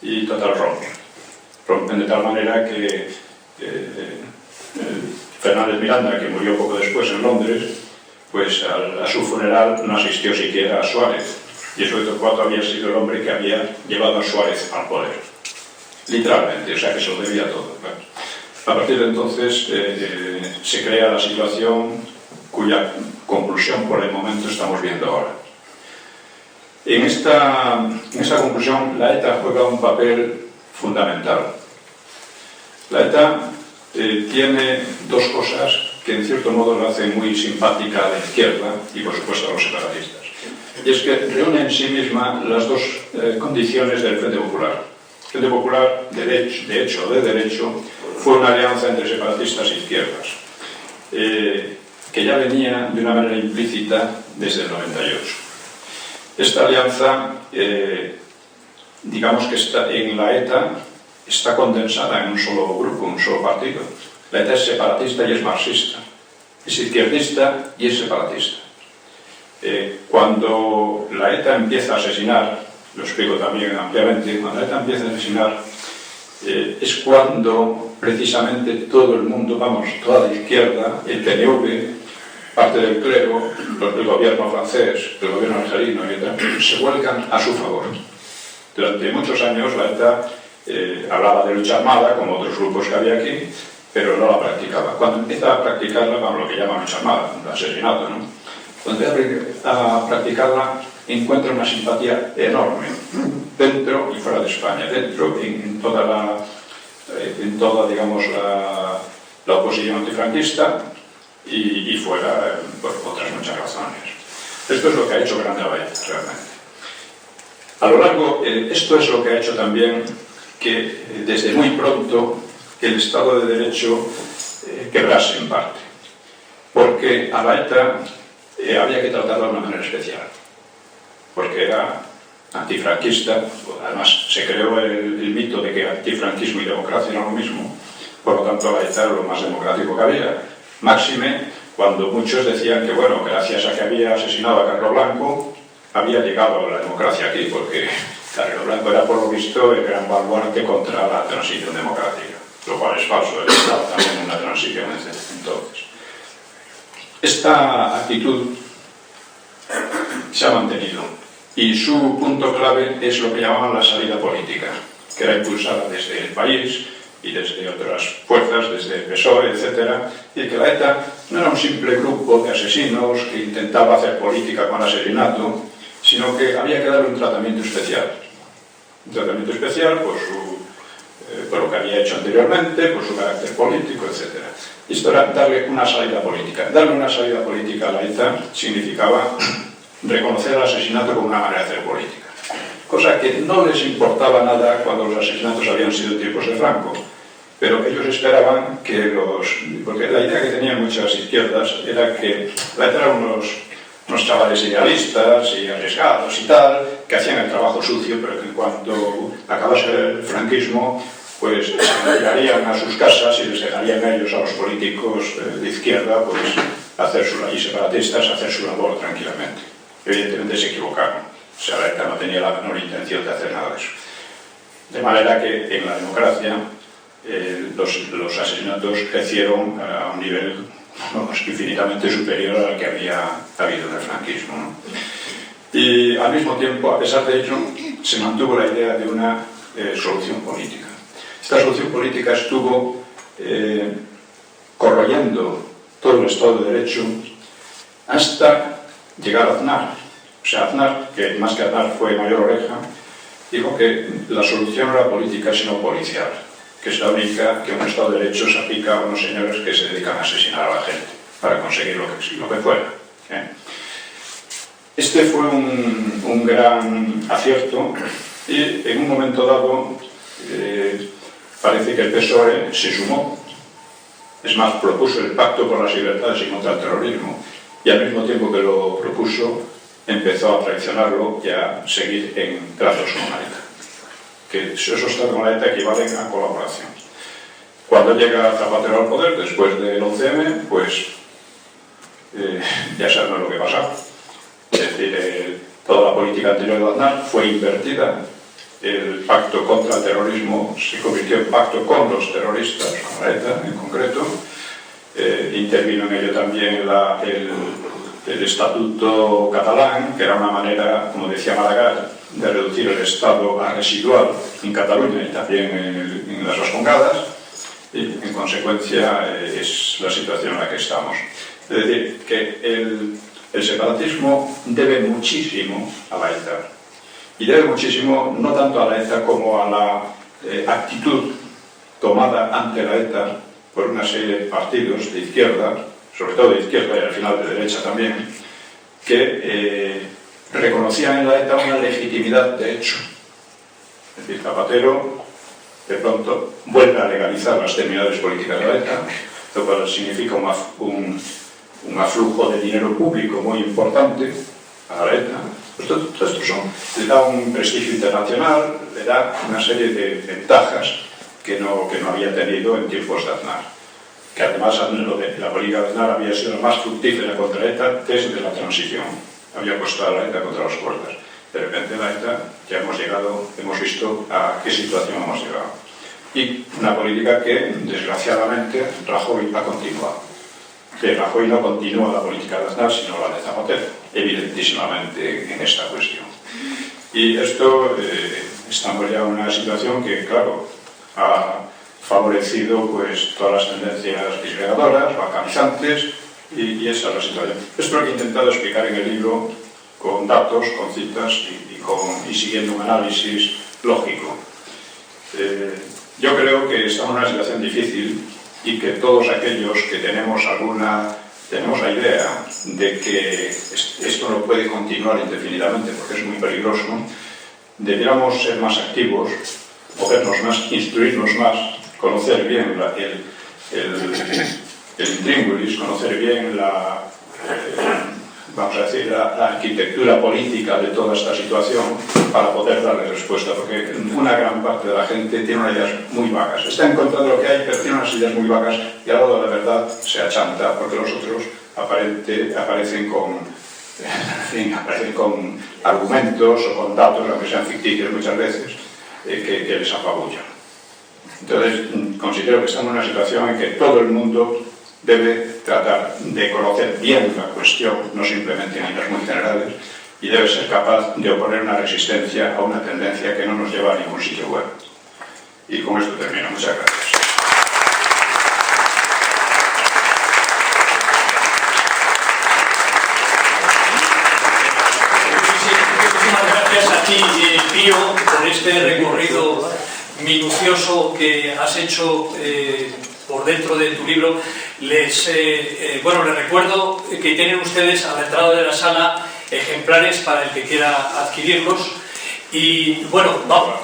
y total rompen de tal manera que Fernández Miranda, que murió poco después en Londres, pues a su funeral no asistió siquiera a Suárez, y eso de Torcuato había sido el hombre que había llevado a Suárez al poder, literalmente, o sea que se lo debía todo. A partir de entonces se crea la situación cuya conclusión por el momento estamos viendo ahora. En esta conclusión la ETA juega un papel fundamental. La ETA tiene dos cosas que en cierto modo la hacen muy simpática a la izquierda y por supuesto a los separatistas. Y es que reúne en sí misma las dos condiciones del Frente Popular. El Frente Popular, de hecho, fue una alianza entre separatistas e izquierdas. que ya venía de una manera implícita desde el 98. Esta alianza, digamos que está en la ETA, está condensada en un solo grupo, un solo partido. La ETA es separatista y es marxista, es izquierdista y es separatista. Cuando la ETA empieza a asesinar, lo explico también ampliamente, cuando la ETA empieza a asesinar, es cuando precisamente todo el mundo, vamos, toda la izquierda, el PNV, parte del clero, el gobierno francés, el gobierno argelino y otras, se vuelcan a su favor. Durante muchos años la ETA hablaba de lucha armada, como otros grupos que había aquí, pero no la practicaba. Cuando empieza a practicarla, vamos, lo que llaman lucha armada, el asesinato, ¿no? Cuando empieza a practicarla, encuentra una simpatía enorme, dentro y fuera de España, dentro en toda, digamos, la oposición antifranquista y fuera por otras muchas razones. Esto es lo que ha hecho grande a la ETA, realmente. A lo largo, esto es lo que ha hecho también que desde muy pronto el Estado de Derecho quebrase en parte, porque a la ETA había que tratarla de una manera especial, porque era antifranquista. Además se creó el mito de que antifranquismo y democracia eran lo mismo, por lo tanto la ETA era lo más democrático que había, máxime cuando muchos decían que, bueno, gracias a que había asesinado a Carlos Blanco había llegado la democracia aquí, porque Carlos Blanco era, por lo visto, el gran baluarte contra la transición democrática, lo cual es falso, él estaba también en una transición desde entonces. Esta actitud se ha mantenido y su punto clave es lo que llamaban la salida política, que era impulsada desde el país y desde otras fuerzas, desde el PSOE, etc. Y que la ETA no era un simple grupo de asesinos que intentaba hacer política con asesinato, sino que había que darle un tratamiento especial. Un tratamiento especial por lo que había hecho anteriormente, por su carácter político, etc. Y esto era darle una salida política. Darle una salida política a la ETA significaba reconocer el asesinato como una manera de hacer política. Cosa que no les importaba nada cuando los asesinatos habían sido en tiempos de Franco. Pero ellos esperaban que porque la idea que tenían muchas izquierdas era que la ETA eran unos chavales idealistas y arriesgados y tal, que hacían el trabajo sucio, pero que en cuanto acabase el franquismo, pues se retirarían a sus casas y les dejarían a ellos, a los políticos de izquierda, pues y separatistas, hacer su labor tranquilamente. Evidentemente se equivocaron. O sea, la ETA no tenía la menor intención de hacer nada de eso. De manera que en la democracia los asesinatos crecieron a un nivel infinitamente superior al que había habido en el franquismo, ¿no? Y al mismo tiempo, a pesar de ello, se mantuvo la idea de una solución política. Esta solución política estuvo corroyendo todo el Estado de Derecho hasta llegar a Aznar. O sea, Aznar, que más que Aznar fue Mayor Oreja, dijo que la solución no era política sino policial, que es la única que un Estado de Derecho se aplica a unos señores que se dedican a asesinar a la gente para conseguir lo que fuera. Este fue un gran acierto y en un momento dado parece que el PSOE se sumó. Es más, propuso el pacto por las libertades y contra el terrorismo, y al mismo tiempo que lo propuso empezó a traicionarlo y a seguir en tratos con la ETA. Que esos tratos con la ETA equivalen a colaboración. Cuando llega Zapatero al poder, después del 11M, pues ya sabemos lo que pasa. Es decir, toda la política anterior de Aznar fue invertida. El pacto contra el terrorismo se convirtió en pacto con los terroristas, con la ETA en concreto. Intervino en ello también el estatuto catalán, que era una manera, como decía Maragall, de reducir el Estado a residual en Cataluña y también en las Vascongadas, y en consecuencia es la situación en la que estamos. Es decir, que el separatismo debe muchísimo a la ETA, y debe muchísimo no tanto a la ETA como a la actitud tomada ante la ETA por una serie de partidos de izquierda, sobre todo de izquierda y al final de derecha también, que reconocían en la ETA una legitimidad de hecho. Es decir, Zapatero de pronto vuelve a legalizar las terminales políticas de la ETA, lo cual significa un aflujo de dinero público muy importante a la ETA. Pues todo esto le da un prestigio internacional, le da una serie de ventajas que no había tenido en tiempos de Aznar. Que además la política de Aznar había sido la más fructífera contra ETA desde la transición. Había puesto a la ETA contra las cuerdas. De repente la ETA ya hemos visto a qué situación hemos llegado. Y una política que, desgraciadamente, Rajoy ha continuado. Que Rajoy no continúa la política de Aznar, sino la de Zapatero, evidentísimamente en esta cuestión. Y esto, estamos ya en una situación que, claro, ha favorecido pues todas las tendencias disgregadoras, balcanizantes, y esa es la situación. Esto es lo que he intentado explicar en el libro con datos, con citas y siguiendo un análisis lógico. Yo creo que estamos en una situación difícil y que todos aquellos que tenemos la idea de que esto no puede continuar indefinidamente porque es muy peligroso, debiéramos ser más activos, movernos más, instruirnos más, conocer bien el intríngulis, conocer bien vamos a decir, la arquitectura política de toda esta situación para poder darle respuesta, porque una gran parte de la gente tiene unas ideas muy vagas. Está en contra de lo que hay, pero tiene unas ideas muy vagas y a la hora de la verdad se achanta, porque los otros aparecen con argumentos o con datos, aunque sean ficticios muchas veces, que les apabullan. Entonces, considero que estamos en una situación en que todo el mundo debe tratar de conocer bien la cuestión, no simplemente en ideas muy generales, y debe ser capaz de oponer una resistencia a una tendencia que no nos lleva a ningún sitio bueno. Y con esto termino. Muchas gracias. Muchísimas gracias a ti, Pío, por este recorrido minucioso que has hecho por dentro de tu libro. Les recuerdo que tienen ustedes a la entrada de la sala ejemplares para el que quiera adquirirlos. Y bueno, vamos.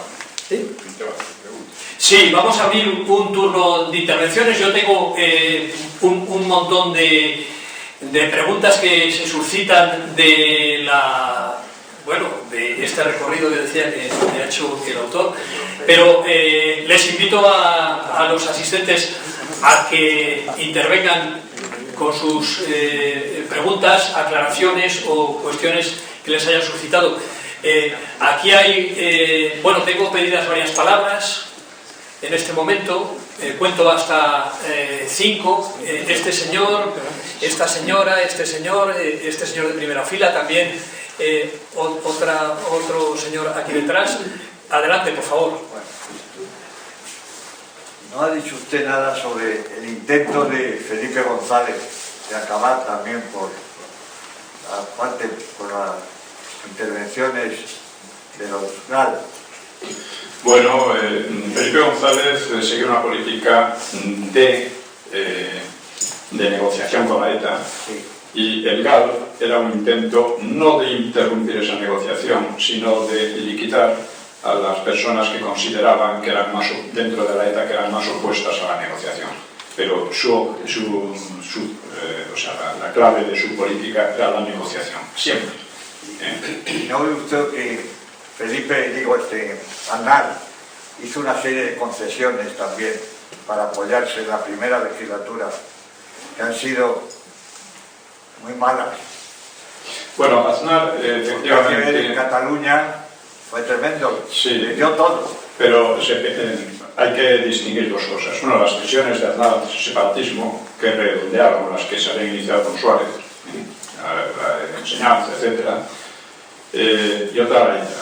Sí, vamos a abrir un turno de intervenciones. Yo tengo un montón de preguntas que se suscitan de este recorrido que decía que ha hecho el autor, pero les invito a los asistentes a que intervengan con sus preguntas, aclaraciones o cuestiones que les hayan suscitado. Aquí hay, tengo pedidas varias palabras en este momento, cuento hasta 5, este señor, esta señora, este señor de primera fila, también otro señor aquí detrás. Adelante, por favor. No ha dicho usted nada sobre el intento de Felipe González de acabar también por las intervenciones de los GAL. Bueno, Felipe González sigue una política de negociación con la ETA. Sí. Y el GAL era un intento no de interrumpir esa negociación, sino de liquidar a las personas que consideraban que eran más dentro de la ETA que eran más opuestas a la negociación. Pero la clave de su política era la negociación, siempre. ¿No ve usted que Aznar hizo una serie de concesiones también para apoyarse en la primera legislatura que han sido muy malas? Bueno, Aznar efectivamente... En Cataluña fue tremendo, sí, le dio todo. Pero hay que distinguir dos cosas. Una, las tensiones de Aznar, separatismo, que redondearon las que se habían iniciado con Suárez, la enseñanza, etc. Y otra, la ETA.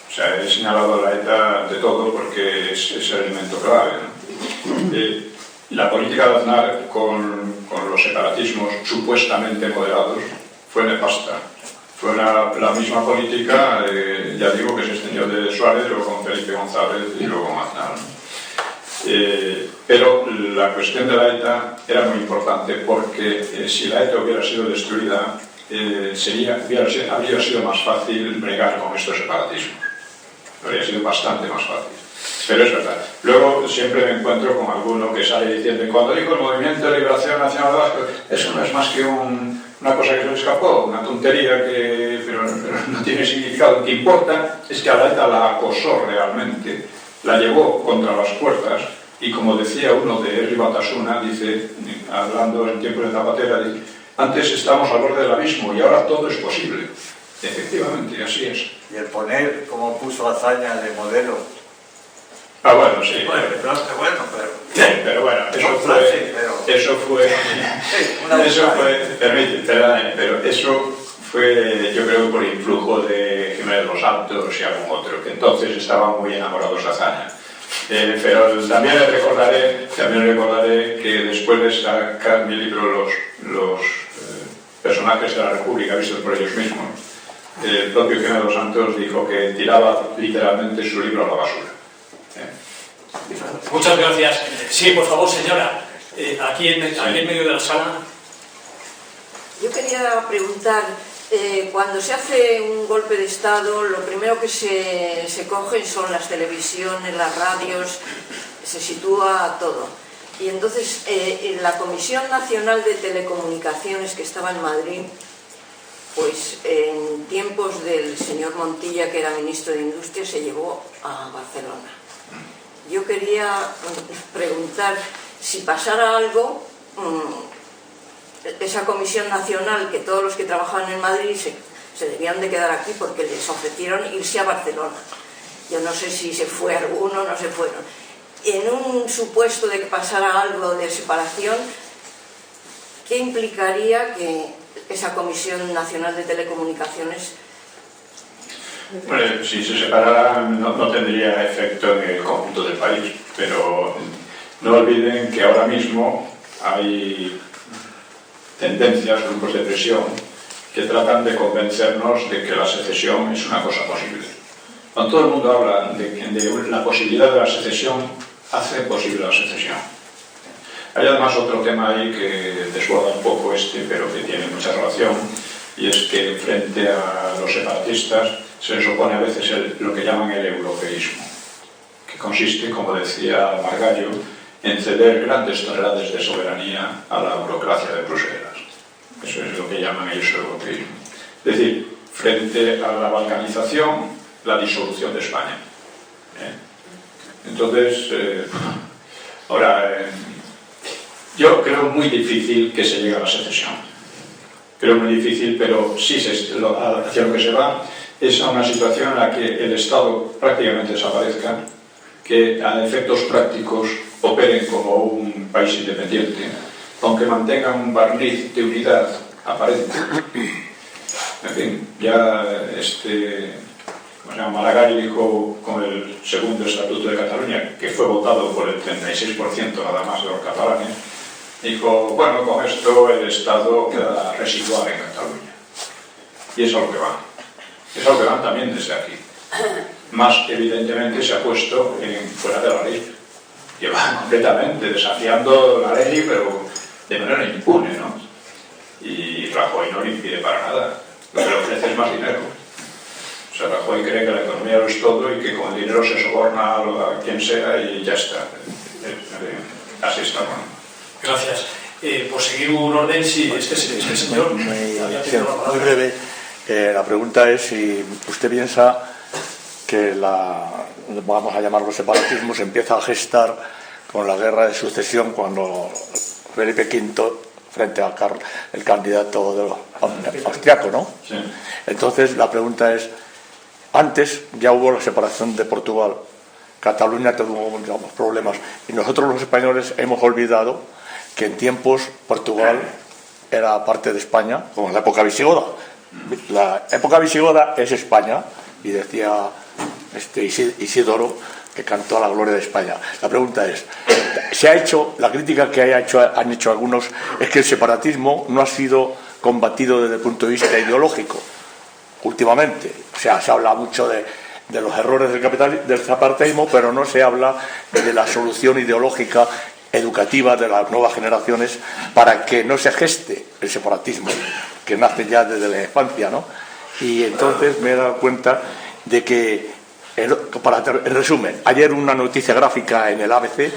O sea, he señalado a la ETA de todo porque es el elemento clave, ¿no? La política de Aznar con los separatismos supuestamente moderados fue nefasta. Fue la misma política, ya digo, que se extendió de Suárez, luego con Felipe González y luego con Aznar. Pero la cuestión de la ETA era muy importante porque si la ETA hubiera sido destruida, habría sido más fácil bregar con estos separatismos. Habría sido bastante más fácil. Pero es verdad. Luego siempre me encuentro con alguno que sale diciendo, cuando dijo el Movimiento de Liberación Nacional Vasco, eso no es más que una cosa que se le escapó, una tontería pero no tiene significado. Lo que importa es que a la ETA la acosó realmente, la llevó contra las puertas, y como decía uno de Herri Batasuna, dice, hablando en tiempo de Zapatera, dice, antes estábamos al borde del abismo y ahora todo es posible. Efectivamente, así es. Y el poner, como puso Azaña, de modelo. Ah, bueno, sí. Bueno, pero... Pero bueno, eso fue, yo creo, por influjo de Jiménez Los Santos y algún otro, que entonces estaban muy enamorados de Azaña. Pero también recordaré que después de sacar mi libro los personajes de la República vistos por ellos mismos, el propio Jiménez Los Santos dijo que tiraba literalmente su libro a la basura. Muchas gracias. Sí, por favor, señora, aquí en medio de la sala. Yo quería preguntar, cuando se hace un golpe de Estado, lo primero que se cogen son las televisiones, las radios, se sitúa todo. Y entonces, en la Comisión Nacional de Telecomunicaciones, que estaba en Madrid, pues en tiempos del señor Montilla, que era ministro de Industria, se llevó a Barcelona. Yo quería preguntar si pasara algo, esa comisión nacional, que todos los que trabajaban en Madrid se debían de quedar aquí porque les ofrecieron irse a Barcelona. Yo no sé si se fue alguno, no se fueron. En un supuesto de que pasara algo de separación, ¿qué implicaría que esa Comisión Nacional de Telecomunicaciones? Bueno, si se separara no tendría efecto en el conjunto del país, pero no olviden que ahora mismo hay tendencias, grupos de presión, que tratan de convencernos de que la secesión es una cosa posible. Cuando todo el mundo habla de la posibilidad de la secesión, hace posible la secesión. Hay además otro tema ahí que desborda un poco pero que tiene mucha relación, y es que frente a los separatistas se les opone a veces lo que llaman el europeísmo, que consiste, como decía Margallo, en ceder grandes toneladas de soberanía a la burocracia de Bruselas. Eso es lo que llaman ellos europeísmo. Es decir, frente a la balcanización, la disolución de España. Entonces, ahora, yo creo muy difícil que se llegue a la secesión. Creo muy difícil, pero sí hacia lo que se va es a una situación en la que el Estado prácticamente desaparezca, que a efectos prácticos operen como un país independiente, aunque mantengan un barniz de unidad aparente. En fin, ya Maragall dijo con el segundo Estatuto de Cataluña, que fue votado por el 36% nada más de los catalanes, dijo, bueno, con esto el Estado queda residual en Cataluña. Y es a lo que va. Es a lo que van también desde aquí. Más evidentemente se ha puesto fuera de la ley. Lleva completamente desafiando la ley, pero de manera impune, ¿no? Y Rajoy no le impide para nada. Lo que le ofrece es más dinero. O sea, Rajoy cree que la economía lo es todo y que con el dinero se soborna a quien sea y ya está. Así está, bueno. Gracias. Por seguir un orden, sí, este señor... Muy breve. La pregunta es si usted piensa que vamos a llamarlo separatismo, se empieza a gestar con la guerra de sucesión cuando Felipe V frente al el candidato austriaco, ¿no? Sí. Entonces la pregunta es, antes ya hubo la separación de Portugal, Cataluña tuvo problemas y nosotros los españoles hemos olvidado que en tiempos Portugal era parte de España, como en la época visigoda. La época visigoda es España, y decía Isidoro que cantó a la gloria de España. La pregunta es, la crítica que han hecho algunos es que el separatismo no ha sido combatido desde el punto de vista ideológico últimamente. O sea, se habla mucho de los errores del separatismo, pero no se habla de la solución ideológica educativa de las nuevas generaciones para que no se geste el separatismo, que nace ya desde la infancia, ¿no? Y entonces me he dado cuenta de que En resumen, ayer una noticia gráfica en el ABC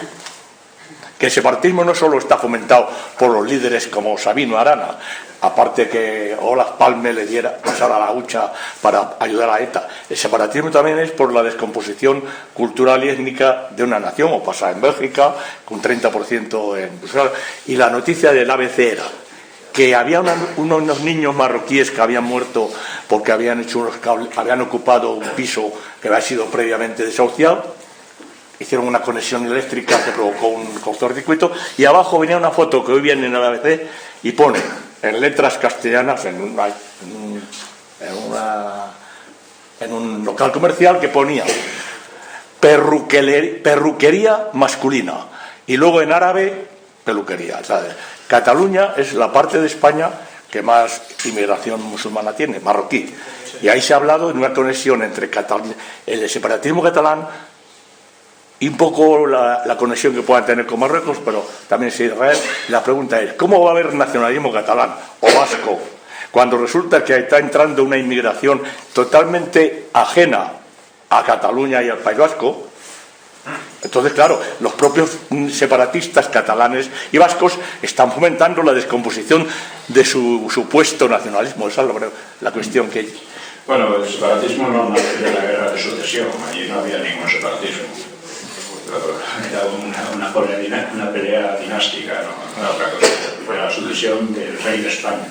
que el separatismo no solo está fomentado por los líderes como Sabino Arana, aparte que Olaf Palme le diera pasar a la hucha para ayudar a ETA. El separatismo también es por la descomposición cultural y étnica de una nación, o pasa en Bélgica, con 30% en Bruselas. Y la noticia del ABC era que había unos niños marroquíes que habían muerto porque habían ocupado un piso que había sido previamente desahuciado. Hicieron una conexión eléctrica que provocó un cortocircuito, y abajo venía una foto que hoy viene en el ABC y pone en letras castellanas en un local comercial, que ponía perruquería masculina, y luego en árabe peluquería. ¿Sabes? Cataluña es la parte de España que más inmigración musulmana tiene, marroquí, y ahí se ha hablado de una conexión entre el separatismo catalán y un poco la conexión que puedan tener con Marruecos, pero también es Israel. La pregunta es, ¿cómo va a haber nacionalismo catalán o vasco cuando resulta que está entrando una inmigración totalmente ajena a Cataluña y al País Vasco? Entonces, claro, los propios separatistas catalanes y vascos están fomentando la descomposición de su supuesto nacionalismo. Esa es la cuestión que... Bueno, el separatismo no nace de la guerra de sucesión, allí no había ningún separatismo. Era una pelea dinástica, no era otra cosa. Fue la sucesión del rey de España,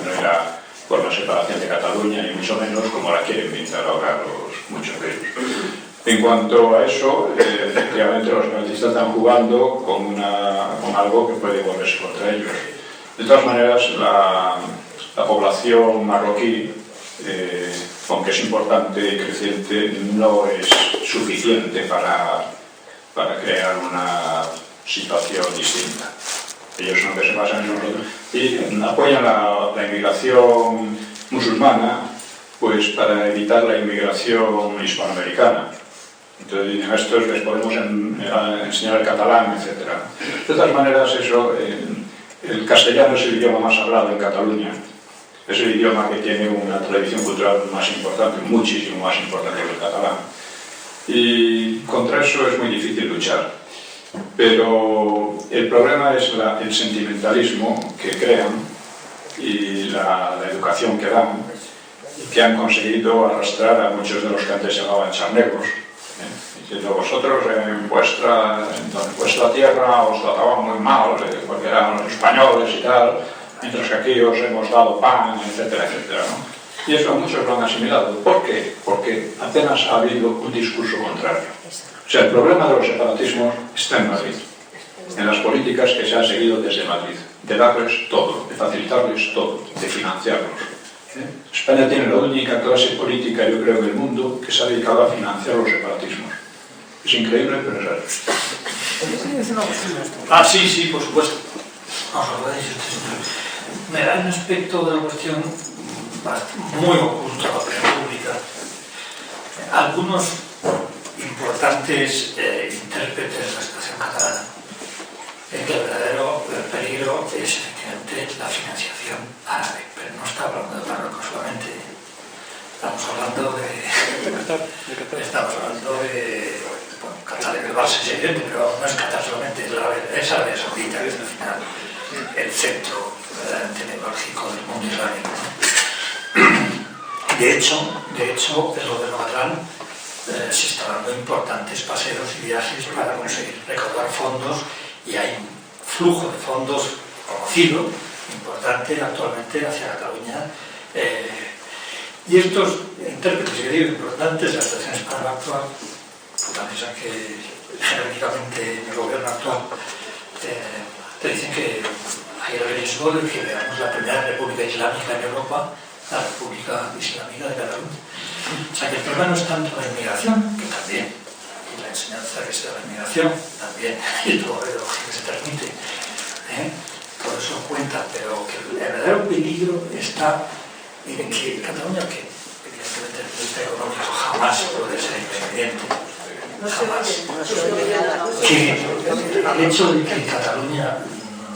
no era por la separación de Cataluña, ni mucho menos como la quieren pintar ahora muchos de ellos. En cuanto a eso, efectivamente los separatistas están jugando con algo que puede volverse contra ellos. De todas maneras, la población marroquí, aunque es importante y creciente, no es suficiente para crear una situación distinta. Ellos son los que se basan en nosotros y apoyan la inmigración musulmana, pues para evitar la inmigración hispanoamericana. Entonces, en estos les podemos enseñar el catalán, etc. De todas maneras, el castellano es el idioma más hablado en Cataluña. Es el idioma que tiene una tradición cultural más importante, muchísimo más importante que el catalán. Y contra eso es muy difícil luchar. Pero el problema es el sentimentalismo que crean y la educación que dan, que han conseguido arrastrar a muchos de los que antes se llamaban charnegos, diciendo: vosotros en vuestra tierra os trataban muy mal porque eran los españoles y tal, mientras que aquí os hemos dado pan, etcétera, etcétera, ¿no? Y eso muchos lo han asimilado. ¿Por qué? Porque apenas ha habido un discurso contrario. O sea, el problema de los separatismos está en Madrid, en las políticas que se han seguido desde Madrid, de darles todo, de facilitarles todo, de financiarlos. España tiene la única clase política, yo creo, del mundo que se ha dedicado a financiar los separatismos. Es increíble, pero es así. Ah, sí, por supuesto. Vamos a ver, me da un aspecto de la cuestión muy oculto a la opinión pública. Algunos importantes intérpretes de la situación catalana en que el verdadero peligro es efectivamente la financiación árabe, pero no está hablando de Marruecos solamente. Estamos hablando de Qatar, el Barça es evidente, pero no es Qatar solamente, es Arabia Saudita, que es al final el centro verdaderamente neurálgico del mundo islámico. De hecho, el gobierno catalán se está dando importantes paseos y viajes para conseguir recaudar fondos, y hay un flujo de fondos conocido, importante actualmente hacia Cataluña. Y estos intérpretes, que digo, importantes de la situación española actual, piensan que jerárquicamente en el gobierno actual te dicen que hay el riesgo de que veamos la primera república islámica en Europa, la República Islámica de Cataluña. O sea que el problema no es tanto la inmigración, que también, y la enseñanza que se da la inmigración, también, y todo lo que se transmite, todo eso cuenta, pero que el verdadero peligro está en que Cataluña, que evidentemente el punto económico jamás puede ser independiente, jamás, que el hecho de que Cataluña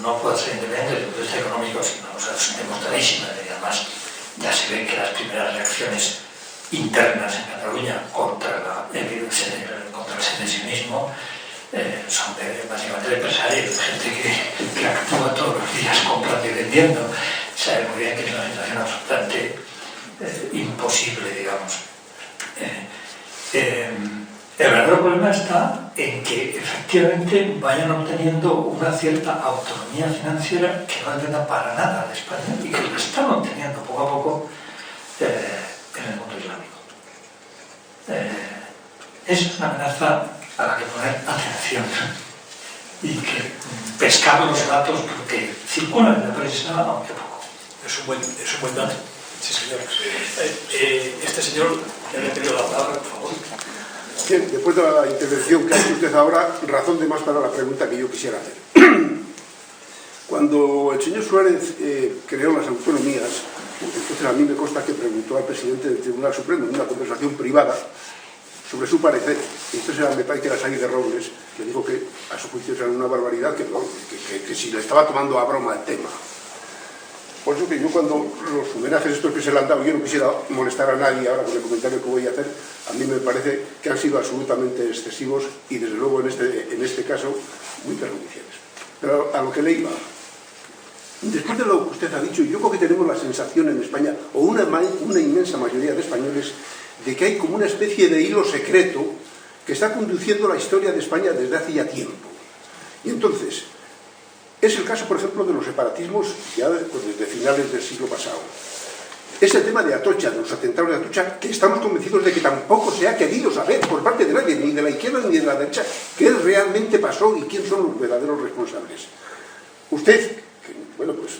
no pueda ser independiente desde el punto de vista económico es una cosa demostradísima, y además ya se ven que las primeras reacciones internas en Cataluña contra el secesionismo son básicamente de empresarios, gente que actúa todos los días comprando y vendiendo. Sabe muy bien que es una situación absolutamente imposible, digamos. El verdadero problema está en que efectivamente vayan obteniendo una cierta autonomía financiera que no dependa para nada de España y que lo están obteniendo poco a poco en el mundo islámico. Es una amenaza a la que poner atención y que pescar los datos porque circulan en la prensa aunque poco. Es un buen dato. Sí, señor. Este señor que había tenido la palabra, por favor. Bien, después de la intervención que ha hecho usted ahora, razón de más para la pregunta que yo quisiera hacer. Cuando el señor Suárez creó las autonomías, entonces a mí me consta que preguntó al presidente del Tribunal Supremo en una conversación privada sobre su parecer, y entonces me parece que era Sáenz de Robles, que dijo que a su juicio era una barbaridad, que si le estaba tomando a broma el tema. Por eso que yo cuando los homenajes estos que se le han dado, yo no quisiera molestar a nadie ahora con el comentario que voy a hacer, a mí me parece que han sido absolutamente excesivos y desde luego en este caso muy perjudiciales. Pero a lo que le iba, después de lo que usted ha dicho, yo creo que tenemos la sensación en España, o una inmensa mayoría de españoles, de que hay como una especie de hilo secreto que está conduciendo la historia de España desde hace ya tiempo. Y entonces, es el caso, por ejemplo, de los separatismos ya desde finales del siglo pasado. Es el tema de Atocha, de los atentados de Atocha, que estamos convencidos de que tampoco se ha querido saber por parte de nadie, ni de la izquierda ni de la derecha, qué realmente pasó y quién son los verdaderos responsables. Usted, bueno, pues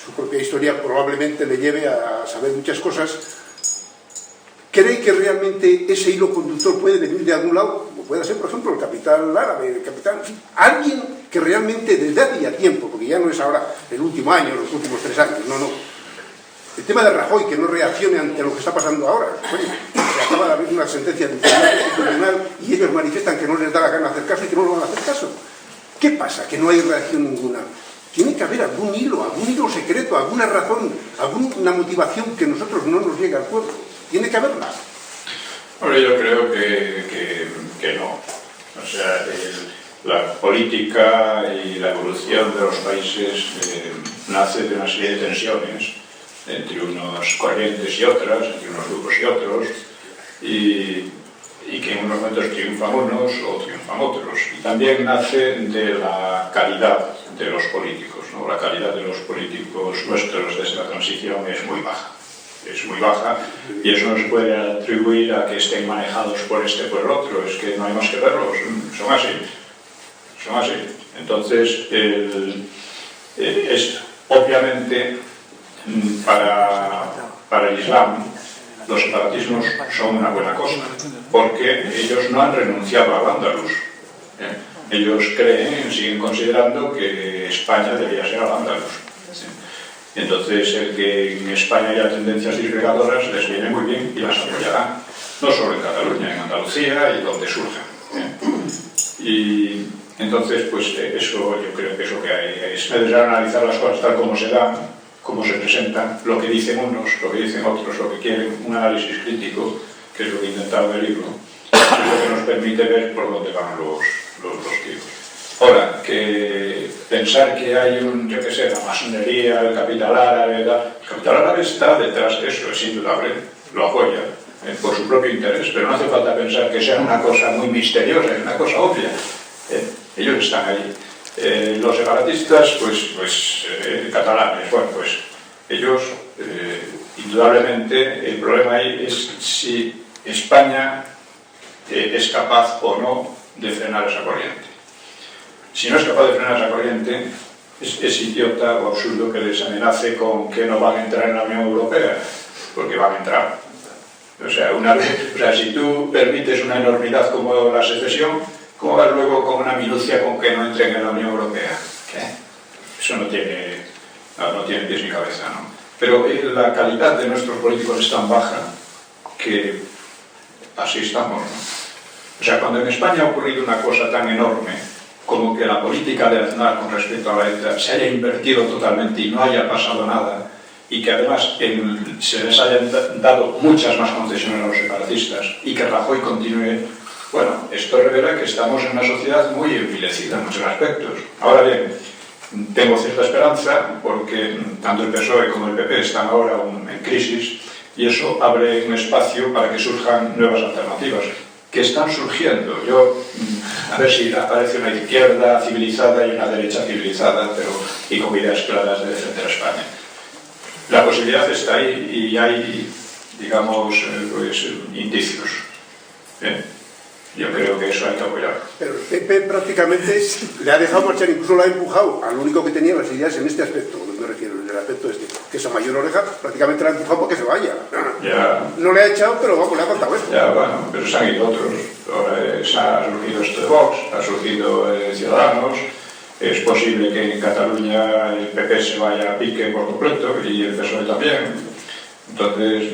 su propia historia probablemente le lleve a saber muchas cosas. ¿Cree que realmente ese hilo conductor puede venir de algún lado? Como puede ser, por ejemplo, el capital árabe, el capital... Alguien que realmente desde hace ya tiempo, porque ya no es ahora el último año, los últimos 3 años, no. El tema de Rajoy, que no reaccione ante lo que está pasando ahora. Bueno, se acaba de haber una sentencia del tribunal y ellos manifiestan que no les da la gana hacer caso y que no lo van a hacer caso. ¿Qué pasa? Que no hay reacción ninguna. Tiene que haber algún hilo secreto, alguna razón, alguna motivación que nosotros no nos llegue al cuerpo. Tiene que haberla. Hombre, yo creo que no. O sea, la política y la evolución de los países nace de una serie de tensiones entre unos corrientes y otras, entre unos grupos y otros, y que en unos momentos triunfan unos o triunfan otros. Y también nace de la calidad de los políticos, ¿no? La calidad de los políticos nuestros desde la transición es muy baja. Es muy baja y eso no se puede atribuir a que estén manejados por este o por el otro, es que no hay más que verlos, son así. Entonces, es obviamente para el Islam los separatismos son una buena cosa, porque ellos no han renunciado al Andalus. Ellos siguen considerando que España debería ser al Andalus. Entonces, el que en España haya tendencias disgregadoras les viene muy bien y las apoyarán, no solo en Cataluña, en Andalucía y donde surjan. Y entonces, pues eso yo creo que es lo que hay. Es necesario analizar las cosas tal como se dan, cómo se presentan, lo que dicen unos, lo que dicen otros, lo que quieren, un análisis crítico, que es lo que he intentado en el libro, es lo que nos permite ver por dónde van los tiros. Ahora, que pensar que hay la masonería, el capital árabe, el capital árabe está detrás de eso, es indudable, lo apoya por su propio interés, pero no hace falta pensar que sea una cosa muy misteriosa, es una cosa obvia. Ellos están ahí. Los separatistas, catalanes, bueno, pues ellos, indudablemente, el problema ahí es si España es capaz o no de frenar esa corriente. Si no es capaz de frenar esa corriente, es idiota o absurdo que les amenace con que no van a entrar en la Unión Europea, porque van a entrar. O sea, si tú permites una enormidad como la secesión, ¿cómo vas luego con una minucia con que no entren en la Unión Europea? ¿Qué? Eso no tiene pies ni cabeza, ¿no? Pero la calidad de nuestros políticos es tan baja que así estamos, ¿no? O sea, cuando en España ha ocurrido una cosa tan enorme como que la política de Aznar con respecto a la ETA se haya invertido totalmente y no haya pasado nada, y que además se les hayan dado muchas más concesiones a los separatistas y que Rajoy continúe, bueno, esto revela que estamos en una sociedad muy envilecida en muchos aspectos. Ahora bien, tengo cierta esperanza porque tanto el PSOE como el PP están ahora en crisis y eso abre un espacio para que surjan nuevas alternativas que están surgiendo. Yo, a ver si aparece una izquierda civilizada y una derecha civilizada, y con ideas claras de defender a España. La posibilidad está ahí y hay, digamos, pues, indicios. Yo creo que eso hay que apoyar. Pero el PP prácticamente le ha dejado marchar, incluso lo ha empujado al único que tenía las ideas en este aspecto, me refiero, en el aspecto este, que es a Mayor Oreja, prácticamente le ha empujado porque se vaya. Ya. No le ha echado, pero vamos, le ha contado esto. Ya, bueno, pero se han ido otros. Ahora ha surgido esto de Vox, ha surgido Ciudadanos. Es posible que en Cataluña el PP se vaya a pique por completo y el PSOE también. Entonces,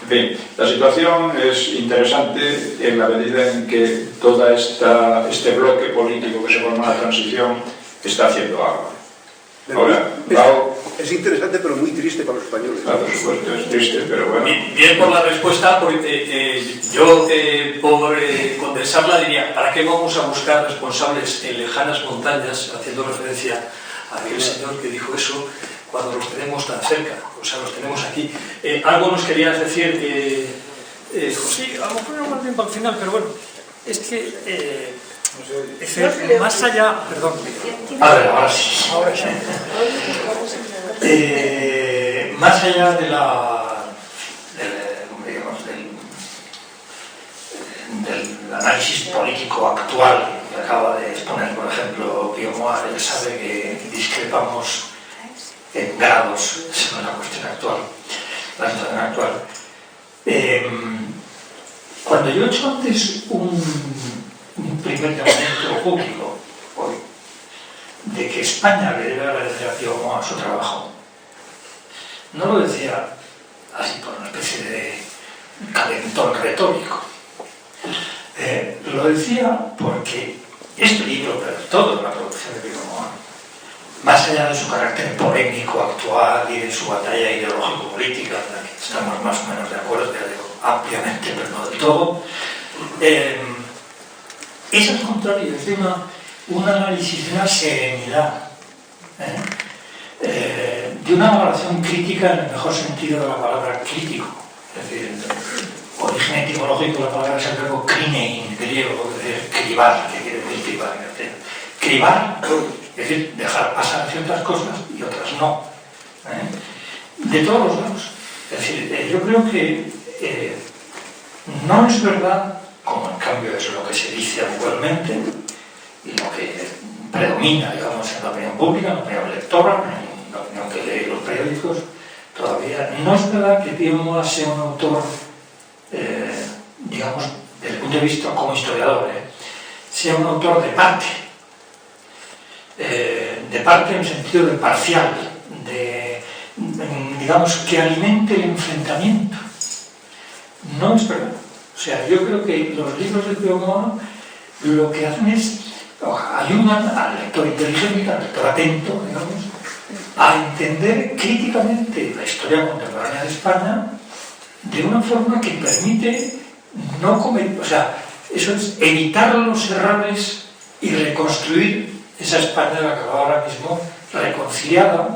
en fin, la situación es interesante en la medida en que todo este bloque político que se forma en la transición está haciendo agua. Ahora, es interesante pero muy triste para los españoles. Claro, por supuesto, es triste, pero bueno. Bien por la respuesta, porque yo por condensarla diría, ¿para qué vamos a buscar responsables en lejanas montañas, haciendo referencia a aquel señor que dijo eso, cuando los tenemos tan cerca? O sea, los tenemos aquí. Algo nos querías decir, Sí, a lo mejor no más tiempo al final, pero bueno, es que más allá, perdón. A ver, ahora sí. Más allá de del análisis político actual que acaba de exponer, por ejemplo, Pío Moar, él sabe que discrepamos en grados según la cuestión actual, la situación actual. Cuando yo he hecho antes un primer llamamiento público hoy de que España le debe agradecer a Pío Moar su trabajo, no lo decía así por una especie de calentón retórico, lo decía porque este libro, pero todo la producción de Pío Moar, más allá de su carácter polémico actual y de su batalla ideológico-política, en la que estamos más o menos de acuerdo, ya digo, ampliamente, pero no del todo, es al contrario, es de un análisis, de una serenidad, de una valoración crítica en el mejor sentido de la palabra crítico. Es decir, el origen etimológico de la palabra es el verbo krinein, griego, es decir, cribar, que quiere decir cribar. Cribar, es decir, dejar pasar ciertas cosas y otras no. De todos los lados. Es decir, yo creo que no es verdad, como en cambio es lo que se dice habitualmente y lo que predomina, digamos, en la opinión pública, en la opinión lectora, en la opinión que lee los periódicos, todavía no es verdad que Pío Moar sea un autor, digamos, desde el punto de vista como historiador, sea un autor de parte en el sentido de parcial, digamos, que alimente el enfrentamiento. No es verdad. O sea, yo creo que los libros de Pío Moar lo que hacen es ayudan al lector inteligente, al lector atento, digamos, a entender críticamente la historia contemporánea de España de una forma que permite no cometer, o sea, eso es evitar los errores y reconstruir esa España de la que hablaba ahora mismo, reconciliada,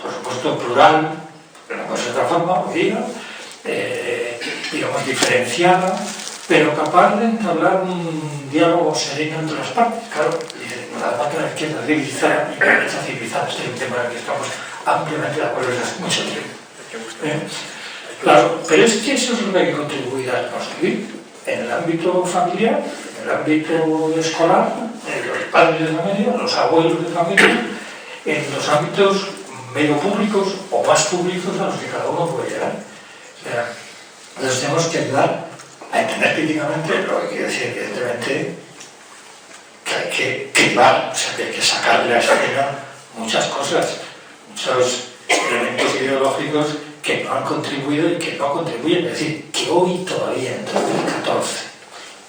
por supuesto plural, pero no puede ser de otra forma, hoy día, digamos diferenciada, pero capaz de entablar un diálogo sereno entre las partes. Claro, además que la izquierda civilizada y la derecha civilizada, este es un tema en el que estamos ampliamente de acuerdo desde hace mucho tiempo. Claro, pero es que eso es lo que hay que contribuir a reconstruir en el ámbito familiar, en el ámbito escolar, en los padres de familia, los abuelos de familia, en los ámbitos medio públicos o más públicos a los que cada uno puede llegar. O sea, entonces tenemos que ayudar a entender críticamente, lo que quiere decir evidentemente que hay que cribar, o sea que hay que sacar de la escena muchas cosas, muchos elementos ideológicos que no han contribuido y que no contribuyen. Es decir, que hoy todavía en 2014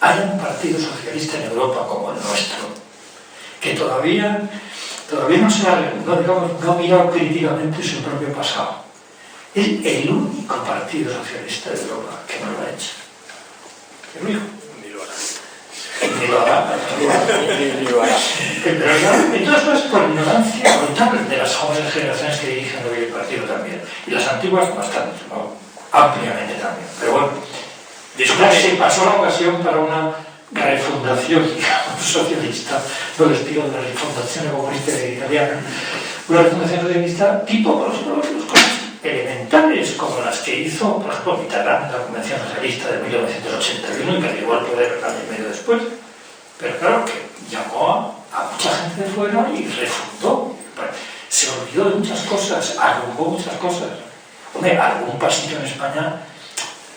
haya un partido socialista en Europa como el nuestro, que todavía todavía no ha mirado críticamente su propio pasado. Es el único partido socialista de Europa que no lo ha hecho. El único. Ni lo hará. Pero en todas cosas por ignorancia brutal de las jóvenes generaciones que dirigen hoy el partido también. Y las antiguas bastante, ¿no? Ampliamente también. Pero bueno, después se pasó la ocasión para una refundación, digamos, socialista, del estilo de la refundación comunista italiana. Una refundación socialista tipo, por ejemplo, cosas elementales como las que hizo, por ejemplo, Mitterrand en la Convención Socialista de 1981 y que llegó al poder año y medio después. Pero claro, que llamó a mucha gente de fuera y refundó. Se olvidó de muchas cosas, arrugó muchas cosas. Hombre, algún pasito en España.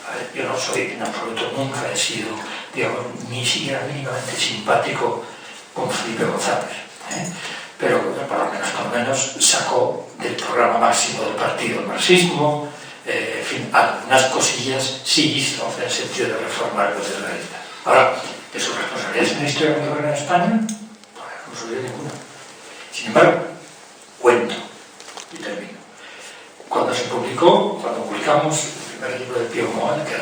A ver, yo no soy en absoluto, nunca he sido, digamos, ni siquiera mínimamente simpático con Felipe González, pero por lo menos sacó del programa máximo del partido el marxismo, en fin, algunas cosillas sí hizo en el sentido de reformar los socialistas. Ahora, de sus responsabilidades en la historia contemporánea en España, no soy ninguna. Sin embargo, cuento y termino. Cuando publicamos el primer libro de Pío Moll, que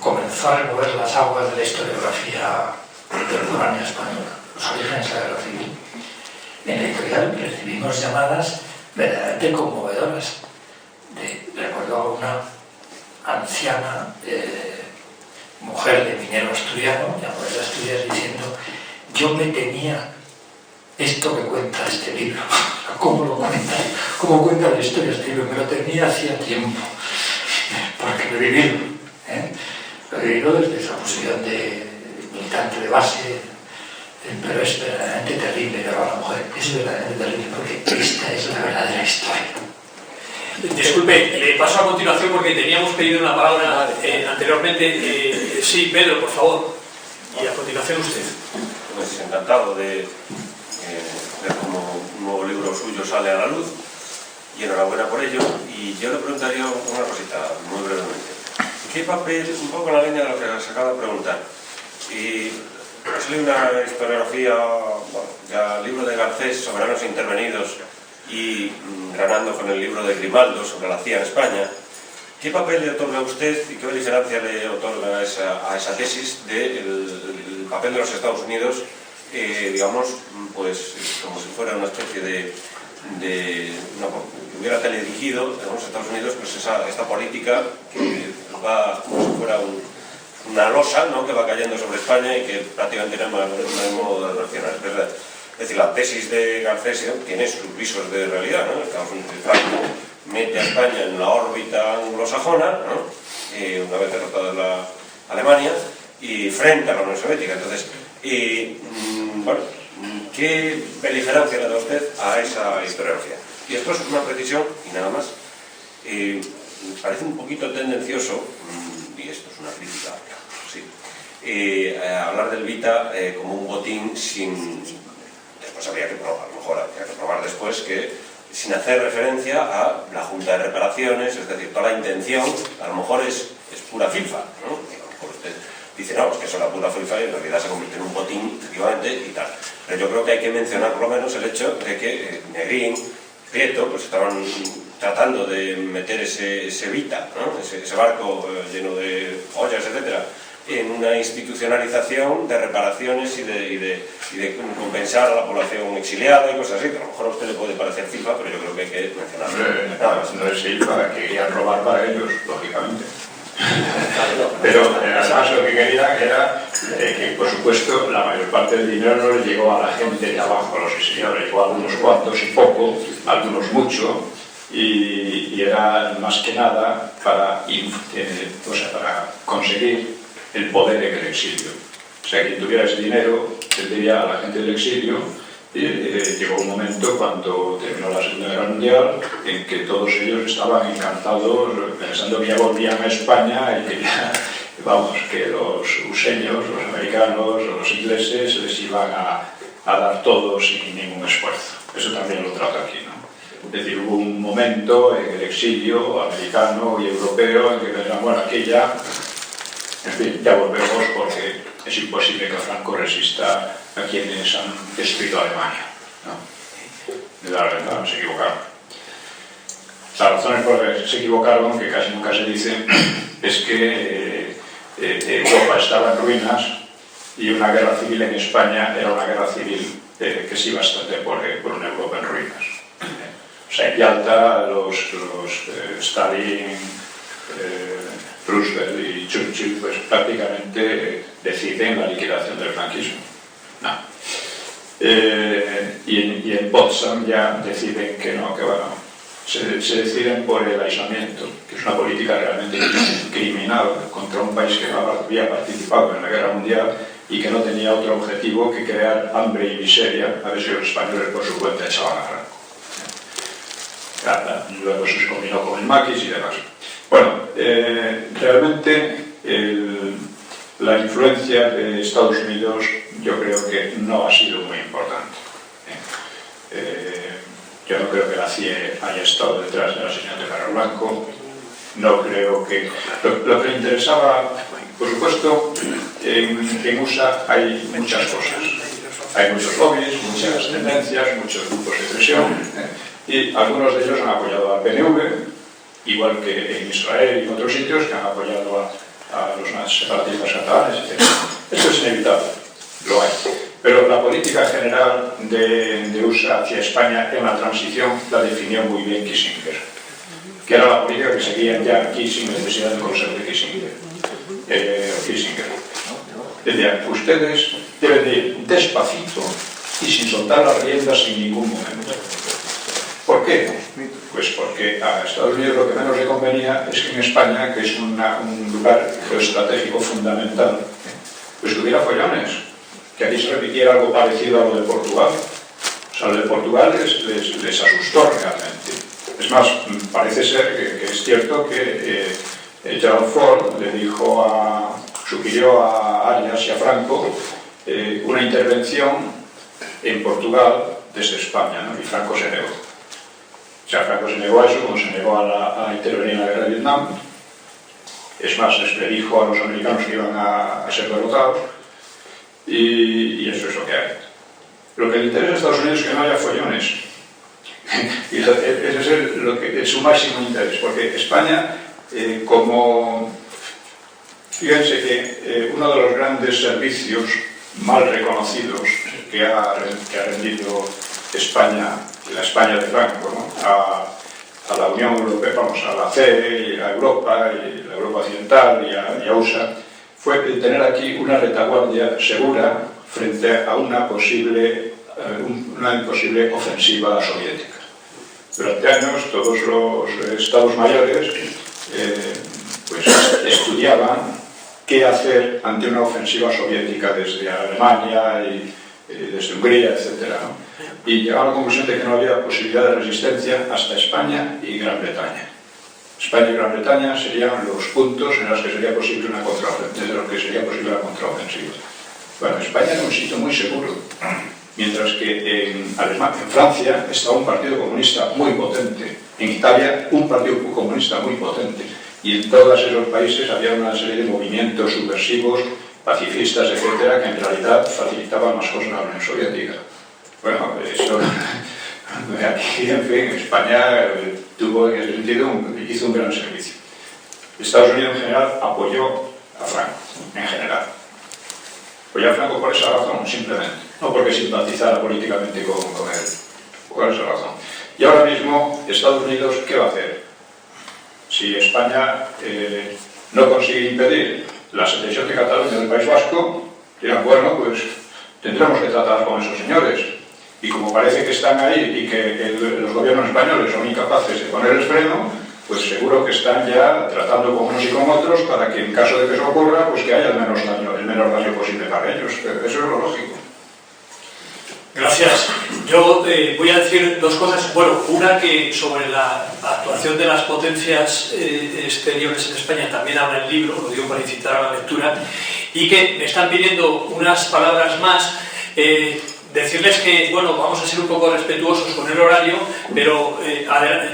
comenzó a remover las aguas de la historiografía contemporánea española, los orígenes de la guerra civil, en la editorial recibimos llamadas verdaderamente conmovedoras. Recuerdo a una anciana mujer de minero asturiano, llamada de Asturias, diciendo: yo me tenía esto que cuenta este libro, cómo lo cuenta, cómo cuenta la historia de este libro, me lo tenía hacía tiempo, porque lo he vivido, lo he vivido desde esa posición de militante de base, pero es verdaderamente terrible ver a la mujer, es verdaderamente terrible, porque esta es la verdadera historia. Disculpe, le paso a continuación porque teníamos pedido una palabra anteriormente. Sí, Pedro, por favor. Y a continuación usted. Pues encantado de ver cómo un nuevo libro suyo sale a la luz y enhorabuena por ello. Y yo le preguntaría una cosita, muy brevemente. ¿Qué papel, un poco en la línea de lo que se acaba de preguntar? Y es una historiografía, bueno, ya el libro de Garcés, Soberanos Intervenidos, y granando con el libro de Grimaldo sobre la CIA en España, ¿qué papel le otorga a usted y qué beligerancia le otorga a esa tesis del papel de los Estados Unidos, digamos, pues como si fuera una especie de que hubiera teledirigido en los Estados Unidos pues esta política que va como si fuera una losa, ¿no?, que va cayendo sobre España y que prácticamente no hay modo de reaccionar, es verdad. Es decir, la tesis de Garcés tiene sus visos de realidad, ¿no? Estados Unidos mete a España en la órbita anglosajona, ¿no?, una vez derrotada la Alemania, y frente a la Unión Soviética. Entonces, bueno, ¿qué beligerancia le da usted a esa historiografía? Y esto es una precisión y nada más. Me parece un poquito tendencioso, y esto es una crítica, sí, hablar del Vita como un botín sin... Después habría que probar, a lo mejor habría que probar después que sin hacer referencia a la Junta de Reparaciones, es decir, toda la intención, a lo mejor es pura filfa, ¿no? Y a lo mejor usted dice, no, es que eso es la pura filfa y en realidad se convierte en un botín, efectivamente, y tal. Pero yo creo que hay que mencionar por lo menos el hecho de que Negrín, Prieto, pues estaban tratando de meter ese Vita, ¿no?, ese barco lleno de joyas, etcétera, en una institucionalización de reparaciones y de compensar a la población exiliada y cosas así, que a lo mejor a usted le puede parecer FIFA, pero yo creo que hay que mencionarlo. Nada más, no es FIFA, que querían robar para ellos, lógicamente. Pero además lo que querían era que, por supuesto, la mayor parte del dinero no le llegó a la gente de abajo, a los exiliados, le llegó a algunos cuantos y poco, a algunos mucho, y era más que nada para conseguir el poder en el exilio. O sea, quien tuviera ese dinero tendría a la gente del exilio. Y llegó un momento cuando terminó la Segunda Guerra Mundial en que todos ellos estaban encantados pensando que ya volvían a España y que ya, vamos, que los useños, los americanos, los ingleses les iban a dar todo sin ningún esfuerzo. Eso también lo trato aquí, ¿no? Es decir, hubo un momento en el exilio americano y europeo en que pensaban, bueno, aquí ya, en fin, ya volvemos porque es imposible que Franco resista a quienes han destruido a Alemania, ¿no? se equivocaron. Las razones por las que se equivocaron, que casi nunca se dice, es que Europa estaba en ruinas y una guerra civil en España era una guerra civil que se iba a extender por una Europa en ruinas. O sea, en Yalta los Stalin, Roosevelt y Churchill pues prácticamente deciden la liquidación del franquismo. No. Y en Potsdam ya deciden que no, que bueno, se deciden por el aislamiento, que es una política realmente criminal contra un país que no había participado en la guerra mundial y que no tenía otro objetivo que crear hambre y miseria, a ver si los españoles por su cuenta echaban a Franco. Luego se combinó con el maquis y demás. Bueno, realmente la influencia de Estados Unidos yo creo que no ha sido muy importante. Yo no creo que la CIE haya estado detrás del asesinato de Carlos Blanco. No creo que... Lo que le interesaba, por supuesto, en USA hay muchas cosas. Hay muchos lobbies, muchas tendencias, muchos grupos de presión, y algunos de ellos han apoyado al PNV, igual que en Israel y en otros sitios que han apoyado a los separatistas catalanes, etc. Esto es inevitable, lo hay. Pero la política general de USA hacia España en la transición la definió muy bien Kissinger, que era la política que seguían ya aquí sin necesidad del consejo de Kissinger. Decían, ustedes deben de ir despacito y sin soltar las riendas en ningún momento. ¿Por qué? Pues porque a Estados Unidos lo que menos le convenía es que en España, que es un lugar geoestratégico fundamental, pues tuviera follones, que aquí se repitiera algo parecido a lo de Portugal. O sea, lo de Portugal les asustó realmente. Es más, parece ser que es cierto que Gerald Ford le sugirió a Arias y a Franco una intervención en Portugal desde España, ¿no? Y Franco se negó. O sea, Franco se negó a eso, como se negó a intervenir en la guerra de Vietnam. Es más, les predijo a los americanos que iban a ser derrotados. Y eso es lo que hay. Lo que le interesa a Estados Unidos es que no haya follones. Y ese es su máximo interés, porque España, fíjense que uno de los grandes servicios mal reconocidos que ha rendido España, la España de Franco, ¿no? a la Unión Europea, vamos, a la CE, y a Europa, y la Europa Occidental, y a USA, fue tener aquí una retaguardia segura frente a una posible ofensiva soviética. Durante años todos los estados mayores pues estudiaban qué hacer ante una ofensiva soviética desde Alemania y desde Hungría, etc., ¿no? Y llegaron a la conclusión de que no había posibilidad de resistencia hasta España y Gran Bretaña. España y Gran Bretaña serían los puntos en los que sería posible una contraofensiva. Bueno, España era un sitio muy seguro, mientras que en Francia estaba un partido comunista muy potente, en Italia un partido comunista muy potente, y en todos esos países había una serie de movimientos subversivos, pacifistas, etcétera, que en realidad facilitaban más cosas a la Unión Soviética. Bueno, eso... Aquí, en fin, España tuvo en ese sentido, hizo un gran servicio. Estados Unidos en general apoyó a Franco, en general. Apoyó a Franco por esa razón, simplemente. No porque simpatizara políticamente con él. Por esa razón. Y ahora mismo, Estados Unidos, ¿qué va a hacer? Si España no consigue impedir la secesión de Cataluña del País Vasco, dirán, bueno, pues tendremos que tratar con esos señores. Y como parece que están ahí y que los gobiernos españoles son incapaces de poner el freno, pues seguro que están ya tratando con unos y con otros para que en caso de que eso ocurra, pues que haya el menor daño posible para ellos. Eso es lo lógico. Gracias. Yo voy a decir dos cosas. Bueno, una que sobre la actuación de las potencias exteriores en España también habla el libro, lo digo para incitar a la lectura, y que me están pidiendo unas palabras más. Decirles que, bueno, vamos a ser un poco respetuosos con el horario, pero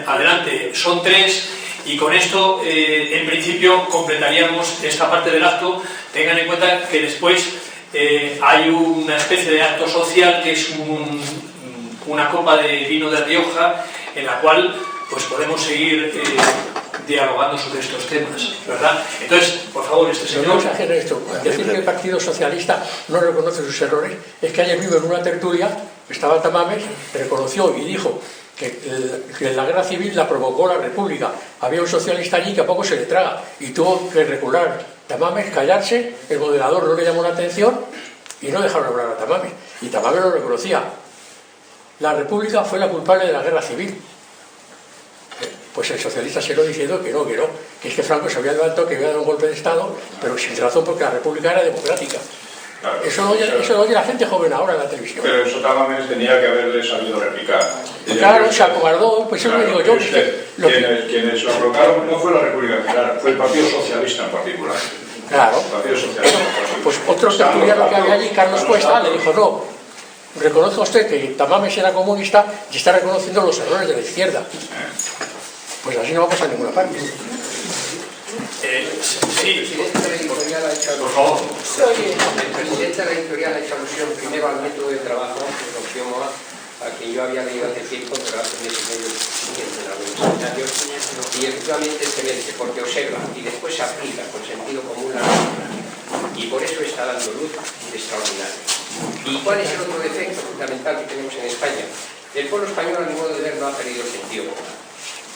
adelante, son 3 y con esto, en principio, completaríamos esta parte del acto. Tengan en cuenta que después hay una especie de acto social que es una copa de vino de Rioja en la cual pues podemos seguir dialogando sobre estos temas, ¿verdad? Entonces, por favor, este señor... No exagere esto. Decir que el Partido Socialista no reconoce sus errores es que ayer mismo en una tertulia estaba Tamames, reconoció y dijo que la guerra civil la provocó la República. Había un socialista allí que a poco se le traga y tuvo que recular. Tamames, callarse, el moderador no le llamó la atención y no dejaron hablar a Tamames. Y Tamames lo reconocía. La República fue la culpable de la guerra civil. Pues el socialista se lo diciendo que no, que es que Franco se había levantado, que había dado un golpe de Estado, pero sin razón porque la República era democrática. Claro, eso lo oye la gente joven ahora en la televisión. Pero eso Tamames tenía que haberle sabido replicar. Claro, se acobardó, pues eso lo digo yo. Quienes lo colocaron no fue la República en general, fue el Partido Socialista en particular. Claro. El Partido Socialista. Pues otro tertuliano que había allí, Carlos Cuesta, le dijo no. Reconozca usted que Tamames era comunista y está reconociendo los errores de la izquierda. Pues así no vamos a ninguna parte. Sí, por favor. El presidente de la editorial ha hecho alusión primero al método de trabajo de don Pío Moa, a quien yo había leído hace tiempo, pero hace un mes y medio en algunos seminarios, y efectivamente es excelente, porque observa y después se aplica con sentido común la norma, y por eso está dando luz extraordinaria. ¿Y cuál es el otro defecto fundamental que tenemos en España? El pueblo español, a mi modo de ver, no ha perdido el sentido común.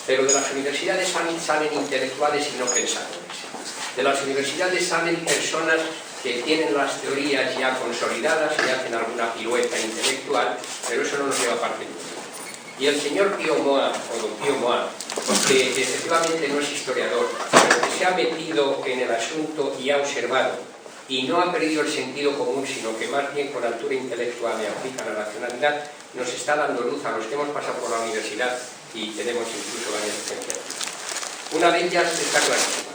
Pero de las universidades salen intelectuales y no pensadores. De las universidades salen personas que tienen las teorías ya consolidadas y hacen alguna pirueta intelectual, pero eso no nos lleva a parte ninguna. Y el señor Pío Moa, o don Pío Moa, que efectivamente no es historiador, pero que se ha metido en el asunto y ha observado, y no ha perdido el sentido común, sino que más bien con altura intelectual le aplica la racionalidad, nos está dando luz a los que hemos pasado por la universidad y tenemos incluso la emergencia. Una de ellas está clarísima,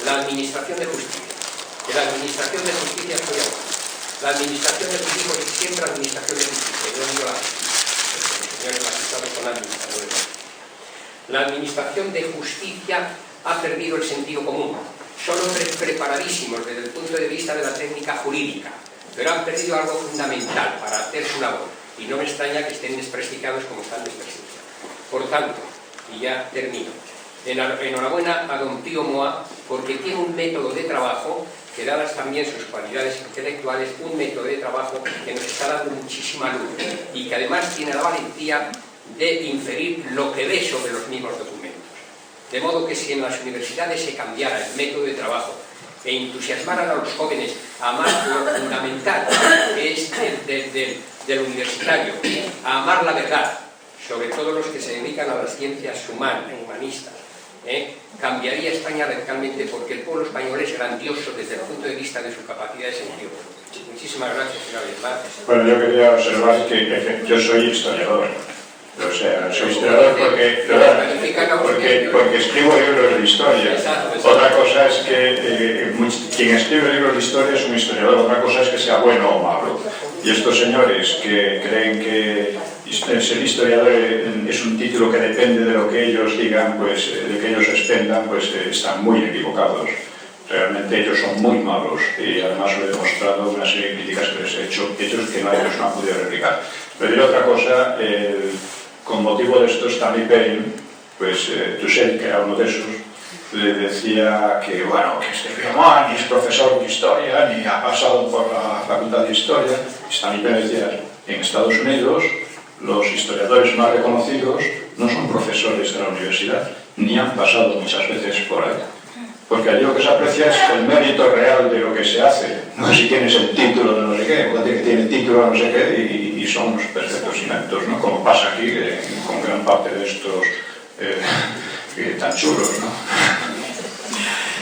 la administración de justicia. De la administración de justicia estoy hablando. La administración de justicia, porque siempre administración de justicia, yo digo la justicia, los señores magistrados son administradores. La administración de justicia ha perdido el sentido común. Son hombres preparadísimos desde el punto de vista de la técnica jurídica, pero han perdido algo fundamental para hacer su labor, y no me extraña que estén desprestigiados como están desprestigiados. Por tanto, y ya termino, enhorabuena a don Pío Moa, porque tiene un método de trabajo que, dadas también sus cualidades intelectuales, un método de trabajo que nos está dando muchísima luz y que además tiene la valentía de inferir lo que ve sobre los mismos documentos. De modo que si en las universidades se cambiara el método de trabajo e entusiasmaran a los jóvenes a amar lo fundamental que es del universitario, a amar la verdad, sobre todo los que se dedican a las ciencias humanistas, cambiaría España radicalmente, porque el pueblo español es grandioso desde el punto de vista de su capacidad de sentido. Muchísimas gracias una vez más. Bueno, yo quería observar que yo soy historiador. O sea, soy historiador porque escribo libros de historia. Otra cosa es que quien escribe libros de historia es un historiador, otra cosa es que sea bueno o malo. Y estos señores que creen que ser historiador es un título que depende de lo que ellos digan, pues de que ellos expendan, pues están muy equivocados. Realmente ellos son muy malos y además lo he demostrado en una serie de críticas que les he hecho, hechos que ellos no han podido replicar. Pero y otra cosa, con motivo de esto, Stanley Payne, pues Tussell, que era uno de esos, le decía que, bueno, que este Pío Moa ni es profesor de historia, ni ha pasado por la facultad de historia. Stanley Payne decía, en Estados Unidos, los historiadores más reconocidos no son profesores de la universidad, ni han pasado muchas veces por ahí. Porque allí lo que se aprecia es el mérito real de lo que se hace. No sé si tienes el título de no sé qué, o que tiene título de no sé qué, y son los perfectos ineptos, ¿no? Como pasa aquí con gran parte de estos tan chulos, ¿no?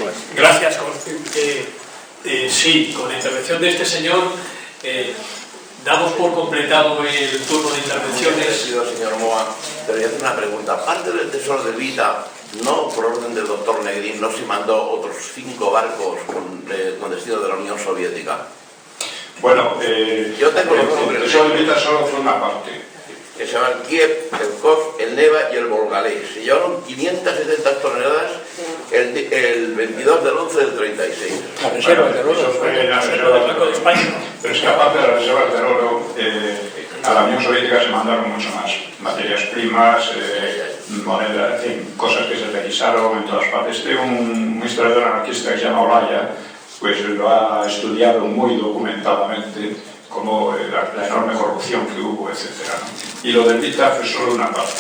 Bueno, gracias. Sí, con la intervención de este señor damos por completado el turno de intervenciones. Señor Moa, pero yo tengo una pregunta. Aparte del Tesoro de Vida, no por orden del doctor Negrín, no se mandó otros 5 barcos con destino de la Unión Soviética. Bueno, yo tengo los nombres. El Tesoro de Vida solo fue una parte. Que se llaman Kiev, el Kos, el Neva y el Volgalé. Se llevaron 570 toneladas el 22 del 11 del 36. La reserva del oro. Eso fue la reserva del Banco de España. Pero es que aparte de las reservas del oro, a la Unión Soviética se mandaron mucho más materias primas, moneda, en fin, cosas que se requisaron en todas partes. Un historiador anarquista que se llama Olaya, pues lo ha estudiado muy documentadamente, como la enorme corrupción que hubo, etc. Y lo del Vita fue solo una parte.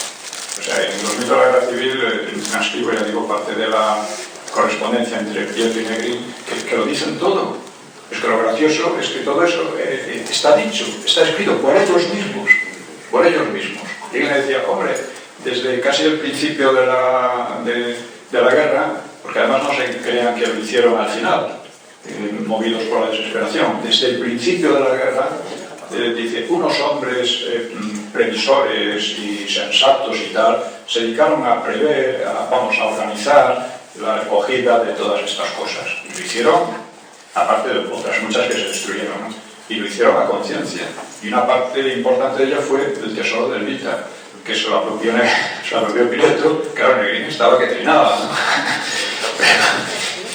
O sea, en los mitos de la guerra civil transcribo, ya digo, parte de la correspondencia entre Pietro y Negrín, que lo dicen todo. Es que lo gracioso es que todo eso está dicho, está escrito por ellos mismos, por ellos mismos. Y él le decía, hombre, desde casi el principio de la guerra, porque además no se creían que lo hicieron al final, movidos por la desesperación, desde el principio de la guerra, dice, unos hombres previsores y sensatos y tal, se dedicaron a prever, a organizar la recogida de todas estas cosas. Y lo hicieron, aparte de otras muchas que se destruyeron, ¿no? Y lo hicieron a conciencia. Y una parte importante de ella fue el tesoro del Vita, que se lo apropió Pietro, claro, Negrín estaba que trinaba, ¿no?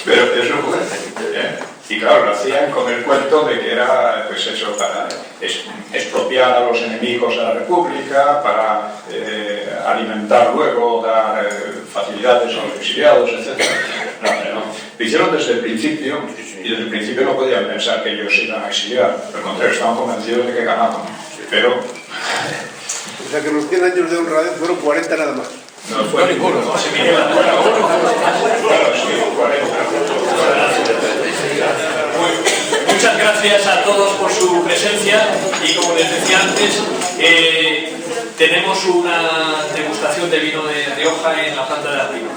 Pero eso fue. Y claro, lo hacían con el cuento de que era, pues eso, para expropiar a los enemigos de la República, para alimentar luego, dar facilidades a los exiliados, etc. No. Lo hicieron desde el principio, y desde el principio no podían pensar que ellos se iban a exiliar. Al contrario, estaban convencidos de que ganaban. Pero... O sea que los 100 años de honradez fueron 40 nada más. No fue ninguno, no se vinieron fuera. Claro, sí, 40. Muchas gracias a todos por su presencia y como les decía antes, tenemos una degustación de vino de Rioja en la planta de arriba.